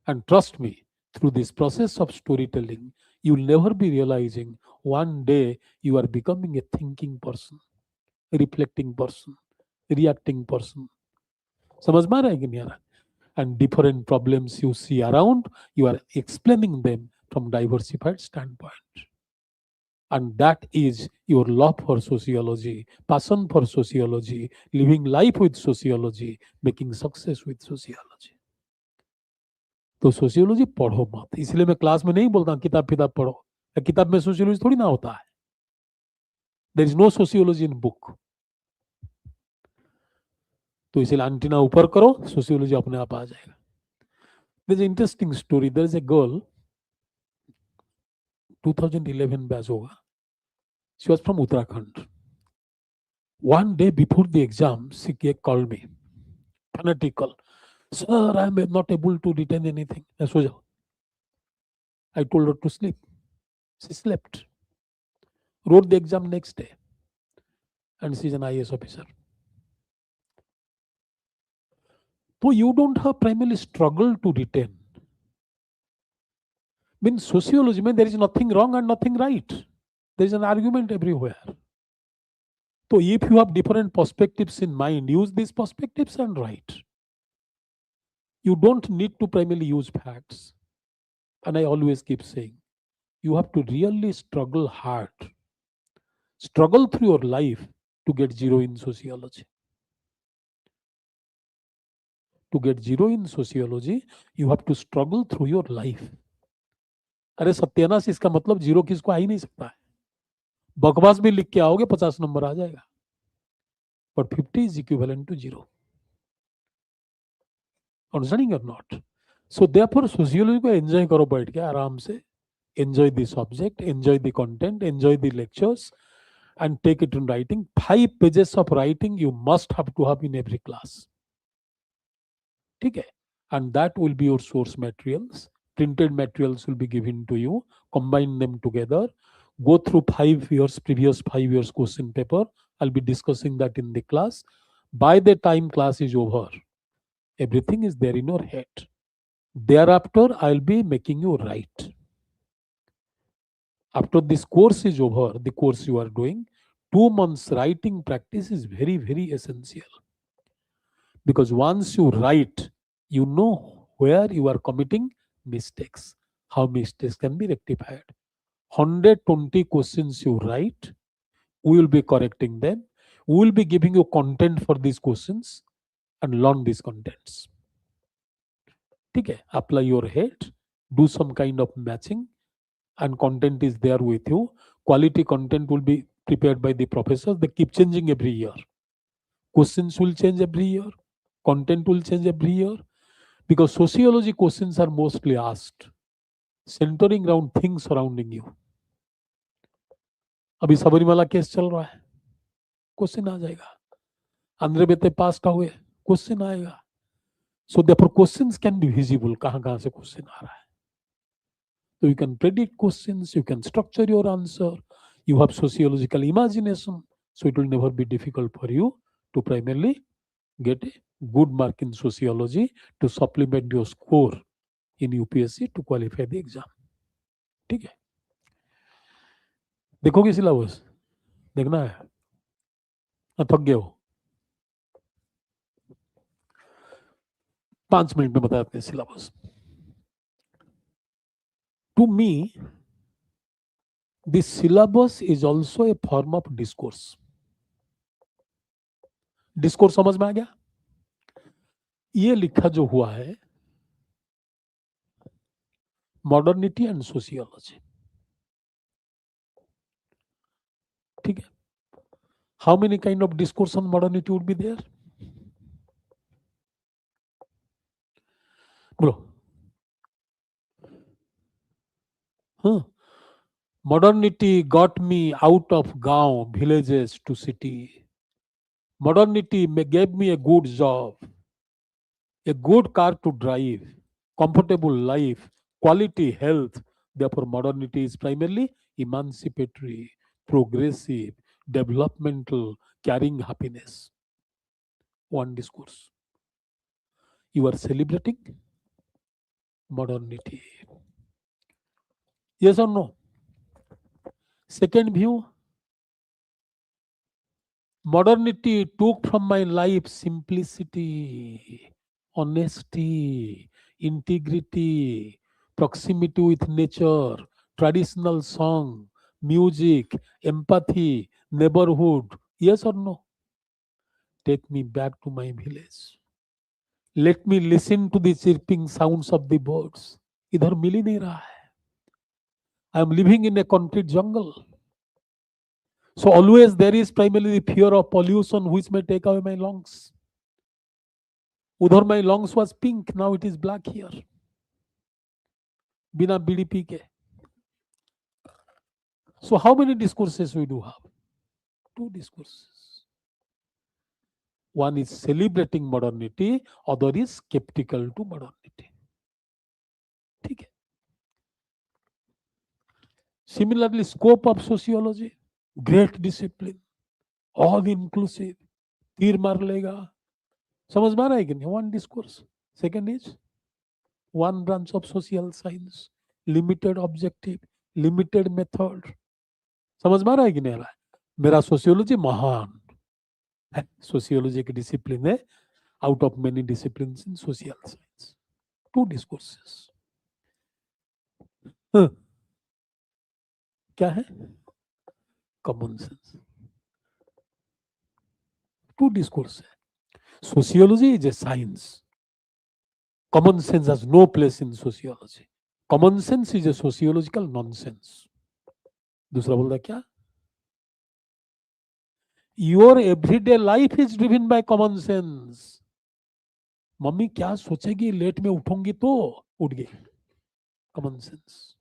And trust me, through this process of storytelling, you will never be realizing one day you are becoming a thinking person, reflecting person, reacting person. समझ में आ रहा है कि नहीं आ रहा? And different problems you see around, you are explaining them from diversified standpoint. And that is your love for sociology, passion for sociology, living life with sociology, making success with sociology. तो sociology पढ़ो मत. इसलिए मैं class में नहीं बोलता किताब पढ़ो. किताब में सोशियोलॉजी थोड़ी ना होता है. There is no sociology in book. तो इसलिए एंटीना ऊपर करो, सोशियोलॉजी अपने आप आ जाएगा. There is interesting story. There is a girl, 2011 batch होगा. She was from Uttarakhand. One day before the exam, she called me, fanatical. Sir, I am not able to retain anything. I told her to sleep. She slept. Wrote the exam next day. And she is an IAS officer. So you don't have primarily struggle to retain. In sociology, there is nothing wrong and nothing right. There is an argument everywhere. So if you have different perspectives in mind, use these perspectives and write. You don't need to primarily use facts. And I always keep saying, you have to really struggle hard. Struggle through your life to get zero in sociology. To get zero in sociology, you have to struggle through your life. अरे सत्यानाश, इसका मतलब zero किसको आ ही नहीं सकता है. बकवास भी लिख के आओगे 50 नंबर आ जाएगा. But 50 is equivalent to 0. Understanding or not? So therefore sociology को enjoy करो बैठ के आराम से. Enjoy the subject, enjoy the content, enjoy the lectures, and take it in writing. 5 pages of writing you must have to have in every class. ठीक है? and that will be your source materials. Printed materials will be given to you. Combine them together. Go through 5 years, previous 5 years question paper. I'll be discussing that in the class. By the time class is over, everything is there in your head. Thereafter, I'll be making you write. After this course is over, the course you are doing, 2 months writing practice is very, very essential. Because once you write, you know where you are committing mistakes, how mistakes can be rectified. 120 questions you write, we will be correcting them. We will be giving you content for these questions and learn these contents. Okay, apply your head, do some kind of matching, and content is there with you. Quality content will be prepared by the professors. They keep changing every year. Questions will change every year. Content will change every year. Because sociology questions are mostly asked centering around things surrounding you. अभी Sabarimala case चल रहा है, question आ जाएगा. आंध्र बेटे पास का हुए, question आएगा. So therefore questions can be visible, कहाँ से क्वेश्चन आ रहा है. So you can predict questions, you can structure your answer, you have sociological imagination, so it will never be difficult for you to primarily get a good mark in sociology to supplement your score in UPSC to qualify the exam. ठीक है, देखोगे syllabus, देखना है, थक गए हो, 5 minute में बताते हैं syllabus. To me, this syllabus is also a form of discourse. Discourse समझ में आ गया? ये लिखा जो हुआ है, मॉडर्निटी एंड सोशियोलॉजी. ठीक है. How many kind of discourse on modernity would be there? बोलो. हाँ. Modernity got me out of gaon, villages to city. Modernity gave me a good job, a good car to drive, comfortable life, quality health. Therefore, modernity is primarily emancipatory, progressive, developmental, carrying happiness. One discourse. You are celebrating modernity. Yes or no? Second view, modernity took from my life simplicity, honesty, integrity, proximity with nature, traditional song, music, empathy, neighborhood. Yes or no? Take me back to my village. Let me listen to the chirping sounds of the birds. इधर मिल ही नहीं रहा है. I am living in a concrete jungle. So always there is primarily the fear of pollution which may take away my lungs. उधर my lungs was pink, now it is black here. बिना बीड़ी P के. So how many discourses we do have? 2 discourses. One is celebrating modernity, other is skeptical to modernity. ठीक है. Similarly, scope of sociology, great discipline, all inclusive, तीर मार लेगा. समझ में आ रहा है कि नहीं? One discourse. Second is one branch of social science, limited objective, limited method. समझ में आ रहा है कि नहीं आ रहा है? मेरा सोशियोलॉजी महान है. सोशियोलॉजी एक डिसिप्लिन है out of many discipline in social science. 2 discourses. क्या है? Common sense. 2 डिस्कोर्स है. Sociology is a science. Common sense has no place in sociology. Common sense is a sociological nonsense. दूसरा बोल रहा क्या? Your everyday life is driven by common sense. Mummy क्या सोचेगी, late में उठूंगी तो उठ गई. Common sense.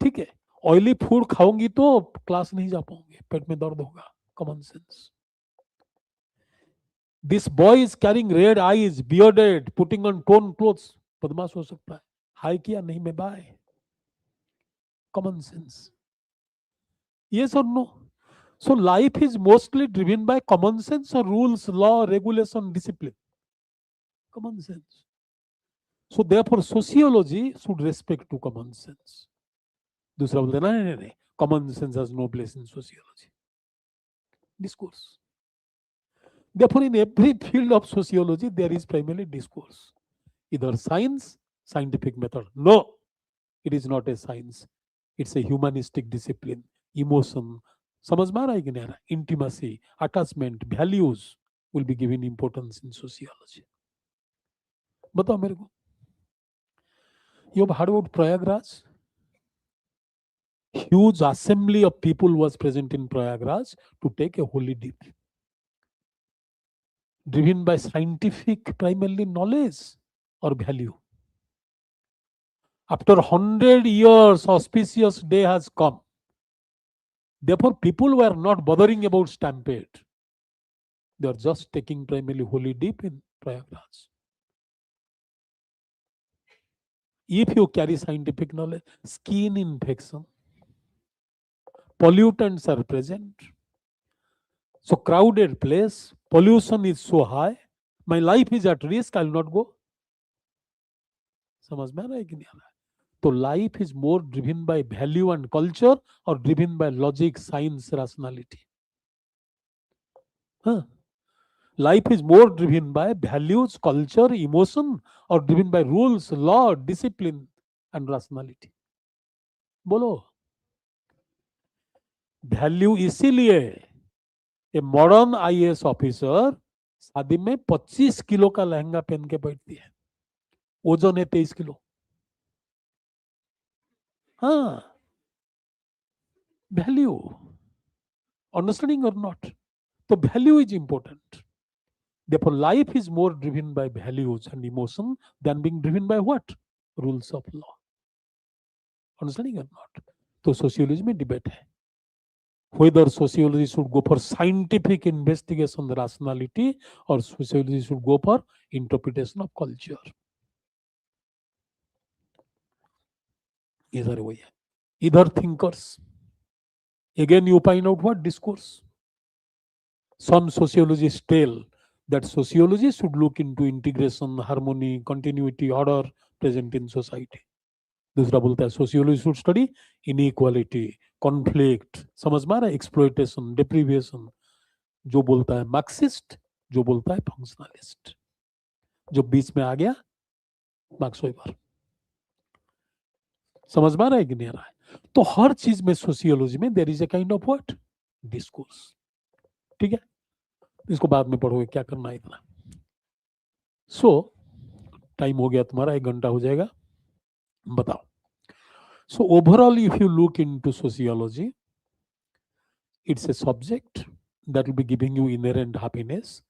ठीक है. ऑयली फूड खाऊंगी तो क्लास नहीं जा पाऊंगी, पेट में दर्द होगा. Common sense. This boy is carrying red eyes, bearded, putting on torn clothes. बदमाश हो सकता है. हाय किया नहीं मैं bye. Common sense. Yes or no? So life is mostly driven by common sense or rules, law, regulation, discipline. Common sense. So therefore sociology should respect to common sense. दूसरा बोलते ना नहीं नहीं common sense has no place in sociology. Discourse. Therefore in every field of sociology there is primarily discourse. Either science, scientific method. No, it is not a science. It's a humanistic discipline. Emotion. समझ में आ रहा है कि नहीं आ रहा? Intimacy, attachment, values will be given importance in sociology. बताओ मेरे को. You have heard about Prayagraj? Huge assembly of people was present in Prayagraj to take a holy dip. Driven by scientific primarily knowledge or value. After 100 years, auspicious day has come. Therefore, people were not bothering about stampede. They are just taking primarily holy dip in Prayagraj. If you carry scientific knowledge, skin infection, pollutants are present. So crowded place, pollution is so high, my life is at risk, I will not go. समझ में आ रहा है कि नहीं आ रहा है? तो life is more driven by value and culture or driven by logic, science, rationality. Huh? Life is more driven by values, culture, emotion or driven by rules, law, discipline and rationality. बोलो. Value इसीलिए a modern IAS officer शादी में 25 kilo का लहंगा पहन के बैठती है. ओजन है 23 किलो. हाँ. Value. Understanding or not? So value is important. Therefore, life is more driven by values and emotion than being driven by what? Rules of law. Understanding or not? तो sociology में debate है. Whether sociology should go for scientific investigation, rationality, or sociology should go for interpretation of culture. Either way. Either thinkers. Again, you find out what? Discourse. Some sociologists tell that sociology should look into integration, harmony, continuity, order present in society. दूसरा बोलता है sociology should study inequality, conflict, समझ में आ रहा है? Exploitation, deprivation. जो बोलता है मार्क्सिस्ट, जो बोलता है फंक्शनलिस्ट. जो बीच में आ गया मार्क्स वेबर. समझ में आ रहा है कि नहीं आ रहा है? तो हर चीज में सोशियोलॉजी में there is a kind of what? Discourse. ठीक है, इसको बाद में पढ़ोगे, क्या करना है इतना. सो टाइम हो गया तुम्हारा, 1 घंटा हो जाएगा. बताओ. So overall if you look into sociology, it's a subject that will be giving you inherent happiness,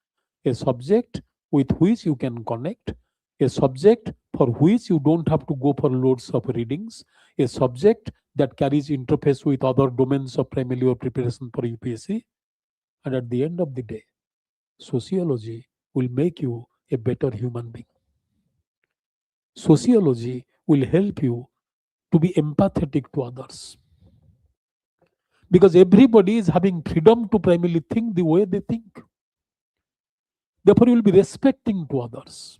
a subject with which you can connect, a subject for which you don't have to go for loads of readings, a subject that carries interface with other domains of primary or preparation for UPSC, and at the end of the day, sociology will make you a better human being. Sociology will help you to be empathetic to others. Because everybody is having freedom to primarily think the way they think. Therefore, you will be respecting to others.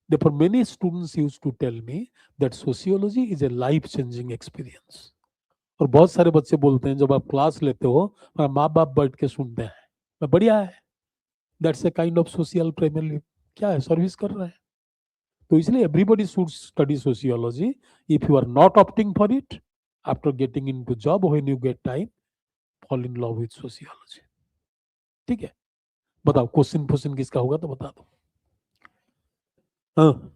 Therefore, many students used to tell me that sociology is a life-changing experience. और बहुत सारे बच्चे बोलते हैं जब आप class लेते हो, माँ बाप बैठ के सुनते हैं, बढ़िया है. That's a kind of social primarily. क्या है? सर्विस कर रहा है. तो इसलिए everybody should study sociology. If you are not opting for it, after getting into job, when you get time, fall in love with sociology. ठीक है, बताओ क्वेश्चन किसका होगा तो बता दो. हाँ,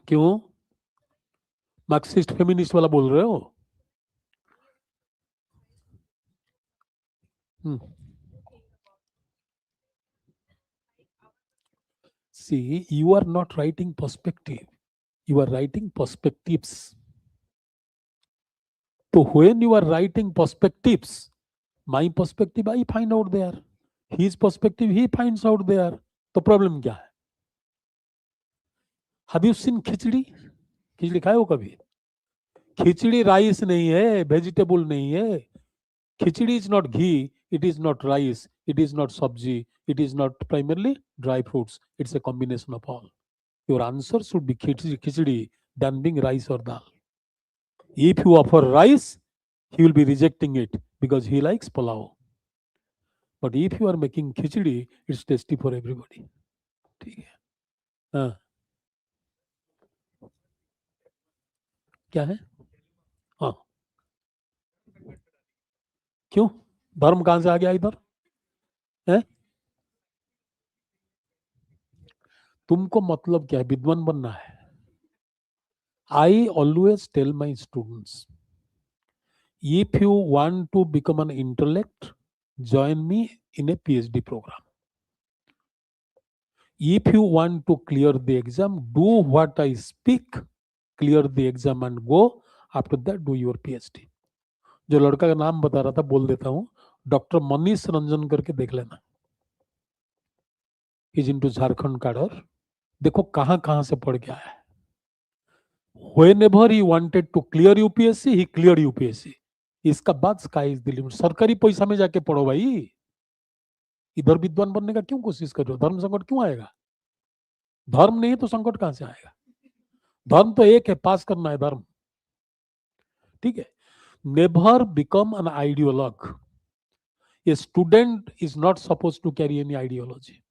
क्यों मार्क्सिस्ट फेमिनिस्ट वाला बोल रहे हो? See, you are not writing perspective, you are writing perspectives. So when you are writing perspectives, my perspective I find out there, his perspective he finds out there. तो प्रॉब्लम क्या है? Have you seen खिचड़ी? खिचड़ी खाए हो कभी? खिचड़ी rice नहीं है, vegetable नहीं है. खिचड़ी is not ghee, it is not rice, it is not sabji, it is not primarily dry fruits. It's a combination of all. Your answer should be khichdi than being rice or dal. If you offer rice, he will be rejecting it because he likes pulao. But if you are making khichdi, it's tasty for everybody. ठीक है. हाँ, क्या है? हाँ, क्यों? धर्म कहाँ से आ गया इधर? है? तुमको मतलब क्या है? विद्वान बनना है? I always tell my students, if you want to become an intellect, join me in a PhD program. If you want to clear the exam, do what I speak, clear the exam and go. After that, do your PhD. जो लड़का का नाम बता रहा था बोल देता हूँ, डॉक्टर मनीष रंजन करके देख लेना. Is into Jharkhand cadre. देखो कहाँ कहाँ से पढ़ के आया है. Whenever he wanted to clear UPSC, he cleared UPSC. इसका बाद स्काई इज द लिमिट. सरकारी पैसा में जाके पढ़ो भाई. इधर विद्वान बनने का क्यों कोशिश कर रहे हो? धर्म संकट क्यों आएगा? धर्म नहीं है तो संकट कहां से आएगा? धर्म तो एक है, पास करना है धर्म. ठीक है. Never become an ideologue. A student is not suppose to carry any ideology.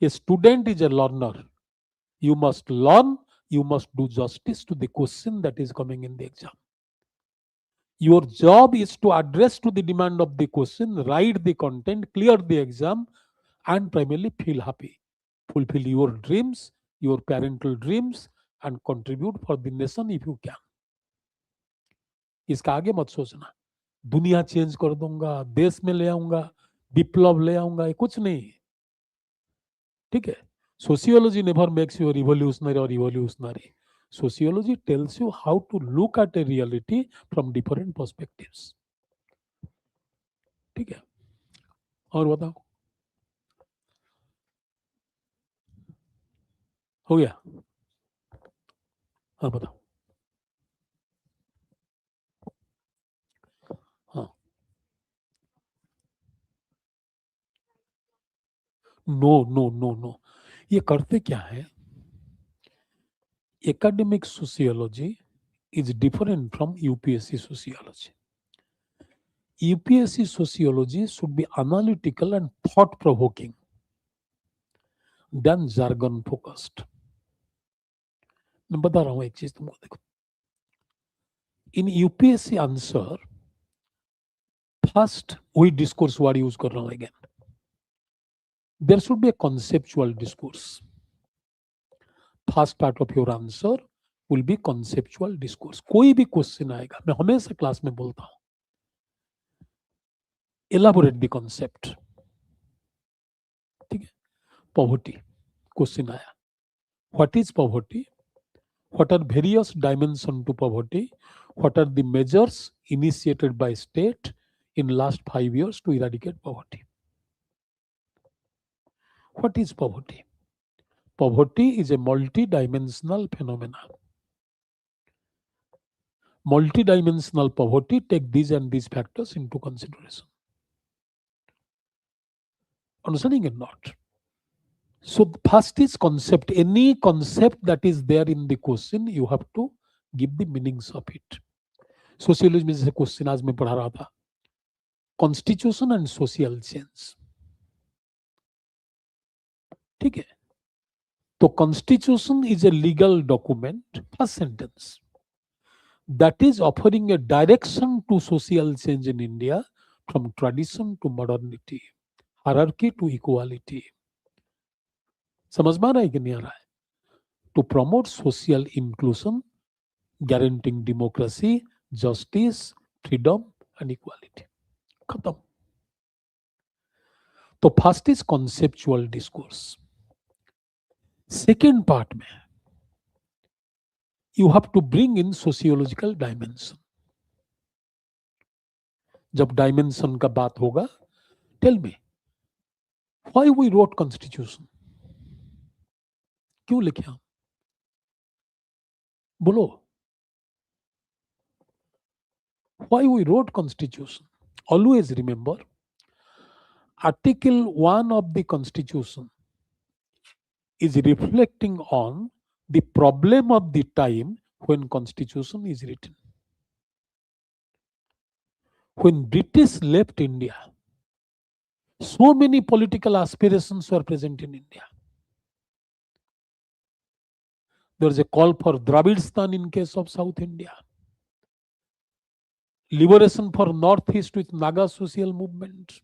A student is a learner. You must learn, you must do justice to the question that is coming in the exam. Your job is to address to the demand of the question, write the content, clear the exam, and primarily feel happy. Fulfill your dreams, your parental dreams, and contribute for the nation if you can. इसका आगे मत सोचना दुनिया change कर दूंगा, देश में ले आऊंगा, विप्लव ले आऊंगा, ये कुछ नहीं. ठीक है. Sociology never makes you a revolutionary or evolutionary. Sociology tells you how to look at a reality from different perspectives. ठीक है. और बताओ, हो गया? हाँ बताओ. हाँ. No no no no. ये करते क्या है? Academic sociology is different from UPSC sociology. UPSC sociology should be analytical and thought provoking than jargon focused. मैं बता रहा हूं एक चीज तुमको. देखो, इन यूपीएससी आंसर फर्स्ट वही डिस्कोर्स वर्ड यूज कर रहा हूं again. There should be a conceptual discourse. First part of your answer will be conceptual discourse. कोई भी क्वेश्चन आएगा, मैं हमेशा क्लास में बोलता हूं, एलाबोरेट द कॉन्सेप्ट. ठीक है. पॉवर्टी क्वेश्चन आया. What is poverty? What are various dimensions to poverty? What are the measures initiated by state in last 5 years to eradicate poverty? What is poverty? Poverty is a multi-dimensional phenomenon. Multi-dimensional poverty take these and these factors into consideration. Understanding it not? So first is concept. Any concept that is there in the question, you have to give the meanings of it. Sociology में जैसे question आज मैं पढ़ा रहा था, constitution and social change. ठीक है. तो constitution is a legal document, first sentence, that is offering a direction to social change in India from tradition to modernity, hierarchy to equality. समझ में आ रहा है कि नहीं आ रहा है? To promote social inclusion, guaranteeing democracy, justice, freedom and equality. खत्म. तो first is conceptual discourse. Second part में you have to bring in sociological dimension. जब डायमेंशन का बात होगा, tell me why we wrote constitution, क्यों लिखे हम, बोलो, why we wrote constitution? Always remember, article 1 of the constitution is reflecting on the problem of the time when constitution is written. When British left India, so many political aspirations were present in India. There was a call for Dravidstan in case of South India, liberation for Northeast with Naga social movement.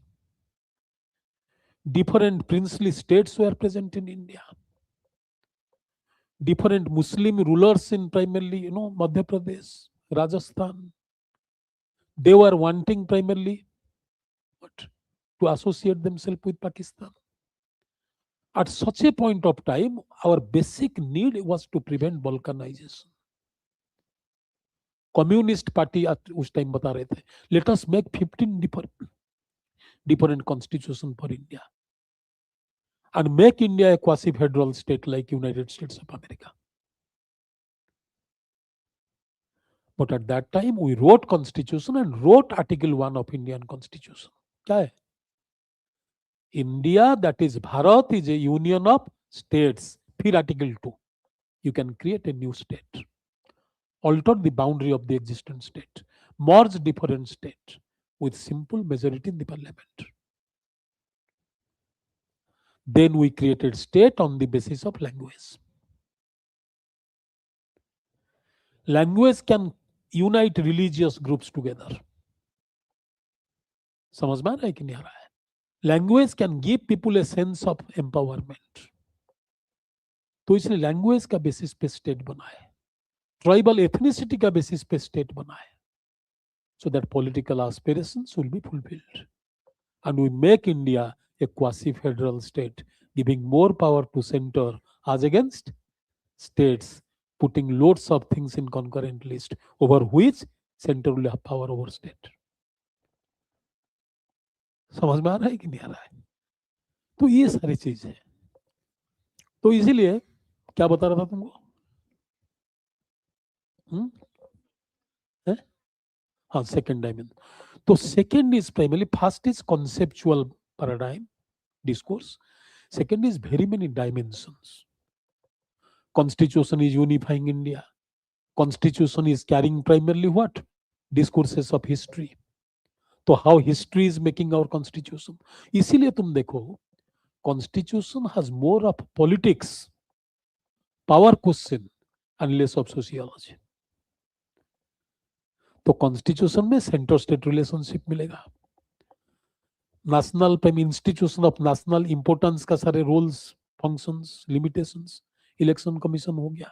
Different princely states were present in India. Different Muslim rulers in primarily, Madhya Pradesh, Rajasthan. They were wanting primarily what? To associate themselves with Pakistan. At such a point of time, our basic need was to prevent balkanization. Communist party at उस time बता रहे थे, let us make 15 different constitution for India and make India a quasi-federal state like United States of America. But at that time, we wrote constitution and wrote Article 1 of Indian Constitution. क्या है? India, that is Bharat, is a union of states. फिर Article 2, you can create a new state, alter the boundary of the existing state, merge different states with simple majority in the parliament. Then we created state on the basis of language. Language can unite religious groups together. समझ में आ रहा है कि नहीं आ रहा है? Language can give people a sense of empowerment. तो इसलिए लैंग्वेज का बेसिस पे स्टेट बना है, ट्राइबल एथनिसिटी का बेसिस पे स्टेट बना है, so that political aspirations will be fulfilled. And we make India a quasi-federal state, giving more power to center as against states, putting loads of things in concurrent list over which center will have power over state. समझ में आ रहा है कि नहीं आ रहा है? तो ये सारी चीज है. तो इसीलिए क्या बता रहा था तुमको? हाँ, सेकेंड डायमेंशन. तो second is primarily, first is conceptual paradigm discourse. Second is very many dimensions. Constitution is unifying India. Constitution is carrying primarily what? Discourses of history. तो how history is making our constitution. इसीलिए तुम देखो, constitution has more of politics, power question and less of sociology. तो constitution में centre state relationship मिलेगा, national prime institution of national importance का सारे rules, functions, limitations, election commission हो गया.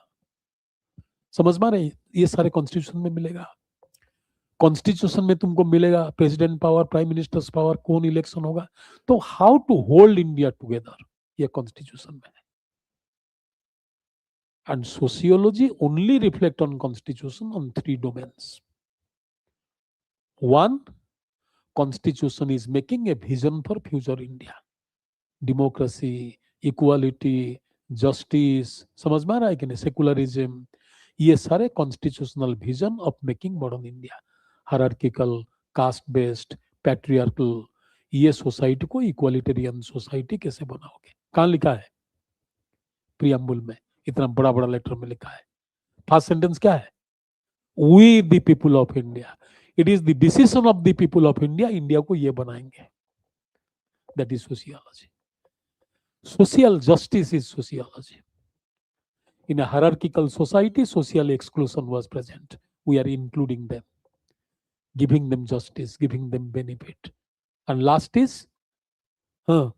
समझ में रहे? ये सारे कॉन्स्टिट्यूशन में मिलेगा. कॉन्स्टिट्यूशन में तुमको मिलेगा president power, prime minister's power, कौन इलेक्शन होगा. तो how to hold India together, ये कॉन्स्टिट्यूशन में है. And sociology only reflect on constitution on 3 domains. One, Constitution is making a vision for future India. Democracy, equality, justice, समझ में आ रहा है कि नहीं? सेकुलरिज्म, ये सारे constitutional vision of making modern India. Hierarchical, caste based, patriarchal, ये सोसाइटी को इक्वालिटेरियन सोसाइटी कैसे बनाओगे? कहाँ लिखा है? प्रियम्बुल में, इतना बड़ा बड़ा लेटर में लिखा है. फर्स्ट सेंटेंस क्या है? We the people of India. It is the decision of the people of India. India को ये बनाएंगे. That is sociology. Social justice is sociology. In a hierarchical society, social exclusion was present. We are including them, giving them justice, giving them benefit. And last is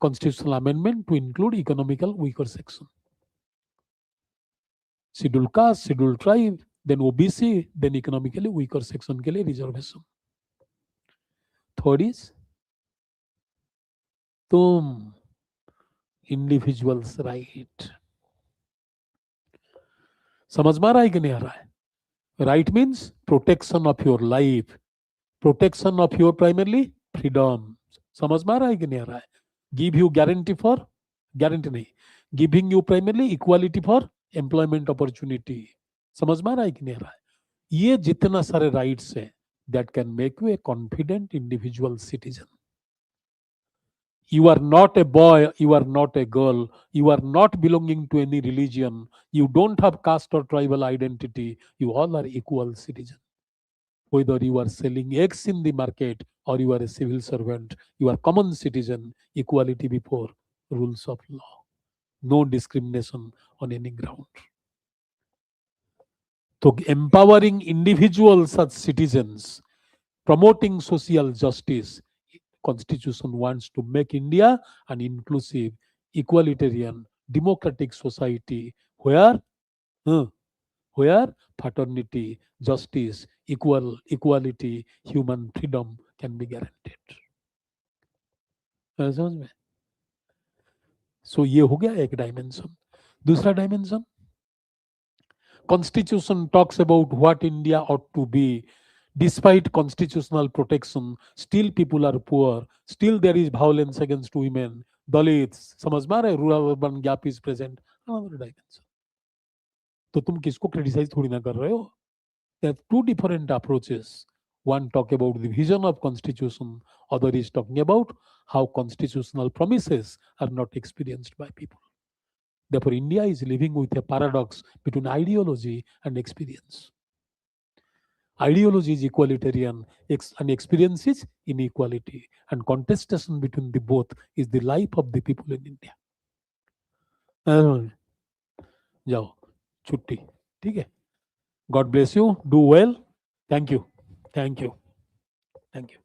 constitutional amendment to include economical weaker section. Scheduled caste, scheduled tribe, then OBC, then economically weaker section के लिए reservation. Third is तुम individuals right. समझ में आ रहा है कि नहीं आ रहा है? Right means protection of your life, protection of your primarily freedom. समझ में आ रहा है कि नहीं आ रहा है? Give you guarantee for, guarantee नहीं, giving you primarily equality for employment opportunity. समझ में आ रहा है कि नहीं आ रहा है? ये जितना सारे राइट्स है that can make U A confident individual citizen. You are not a boy, you are not a girl, you are not belonging to any religion, you don't have caste or tribal identity, you all are equal citizens. Whether you are selling eggs in the market or you are a civil servant, you are common citizen, equality before rules of law. No discrimination on any ground. So empowering individuals as citizens, promoting social justice, Constitution wants to make India an inclusive, equalitarian, democratic society where, uh, where fraternity, justice, equality, human freedom can be guaranteed. समझ में? सो ये हो गया एक dimension. दूसरा dimension, Constitution talks about what India ought to be. Despite constitutional protection, still people are poor. Still there is violence against women, Dalits. समझ में आ रहा है? Rural urban gap is present. Another dimension. तो तुम किसको criticise थोड़ी ना कर रहे हो? There are two different approaches. One talk about the vision of constitution. Other is talking about how constitutional promises are not experienced by people. Therefore, India is living with a paradox between ideology and experience. Ideology is equalitarian and experience is inequality. And contestation between the both is the life of the people in India. जाओ छुट्टी, ठीक है? God bless you. Do well. Thank you. Thank you. Thank you.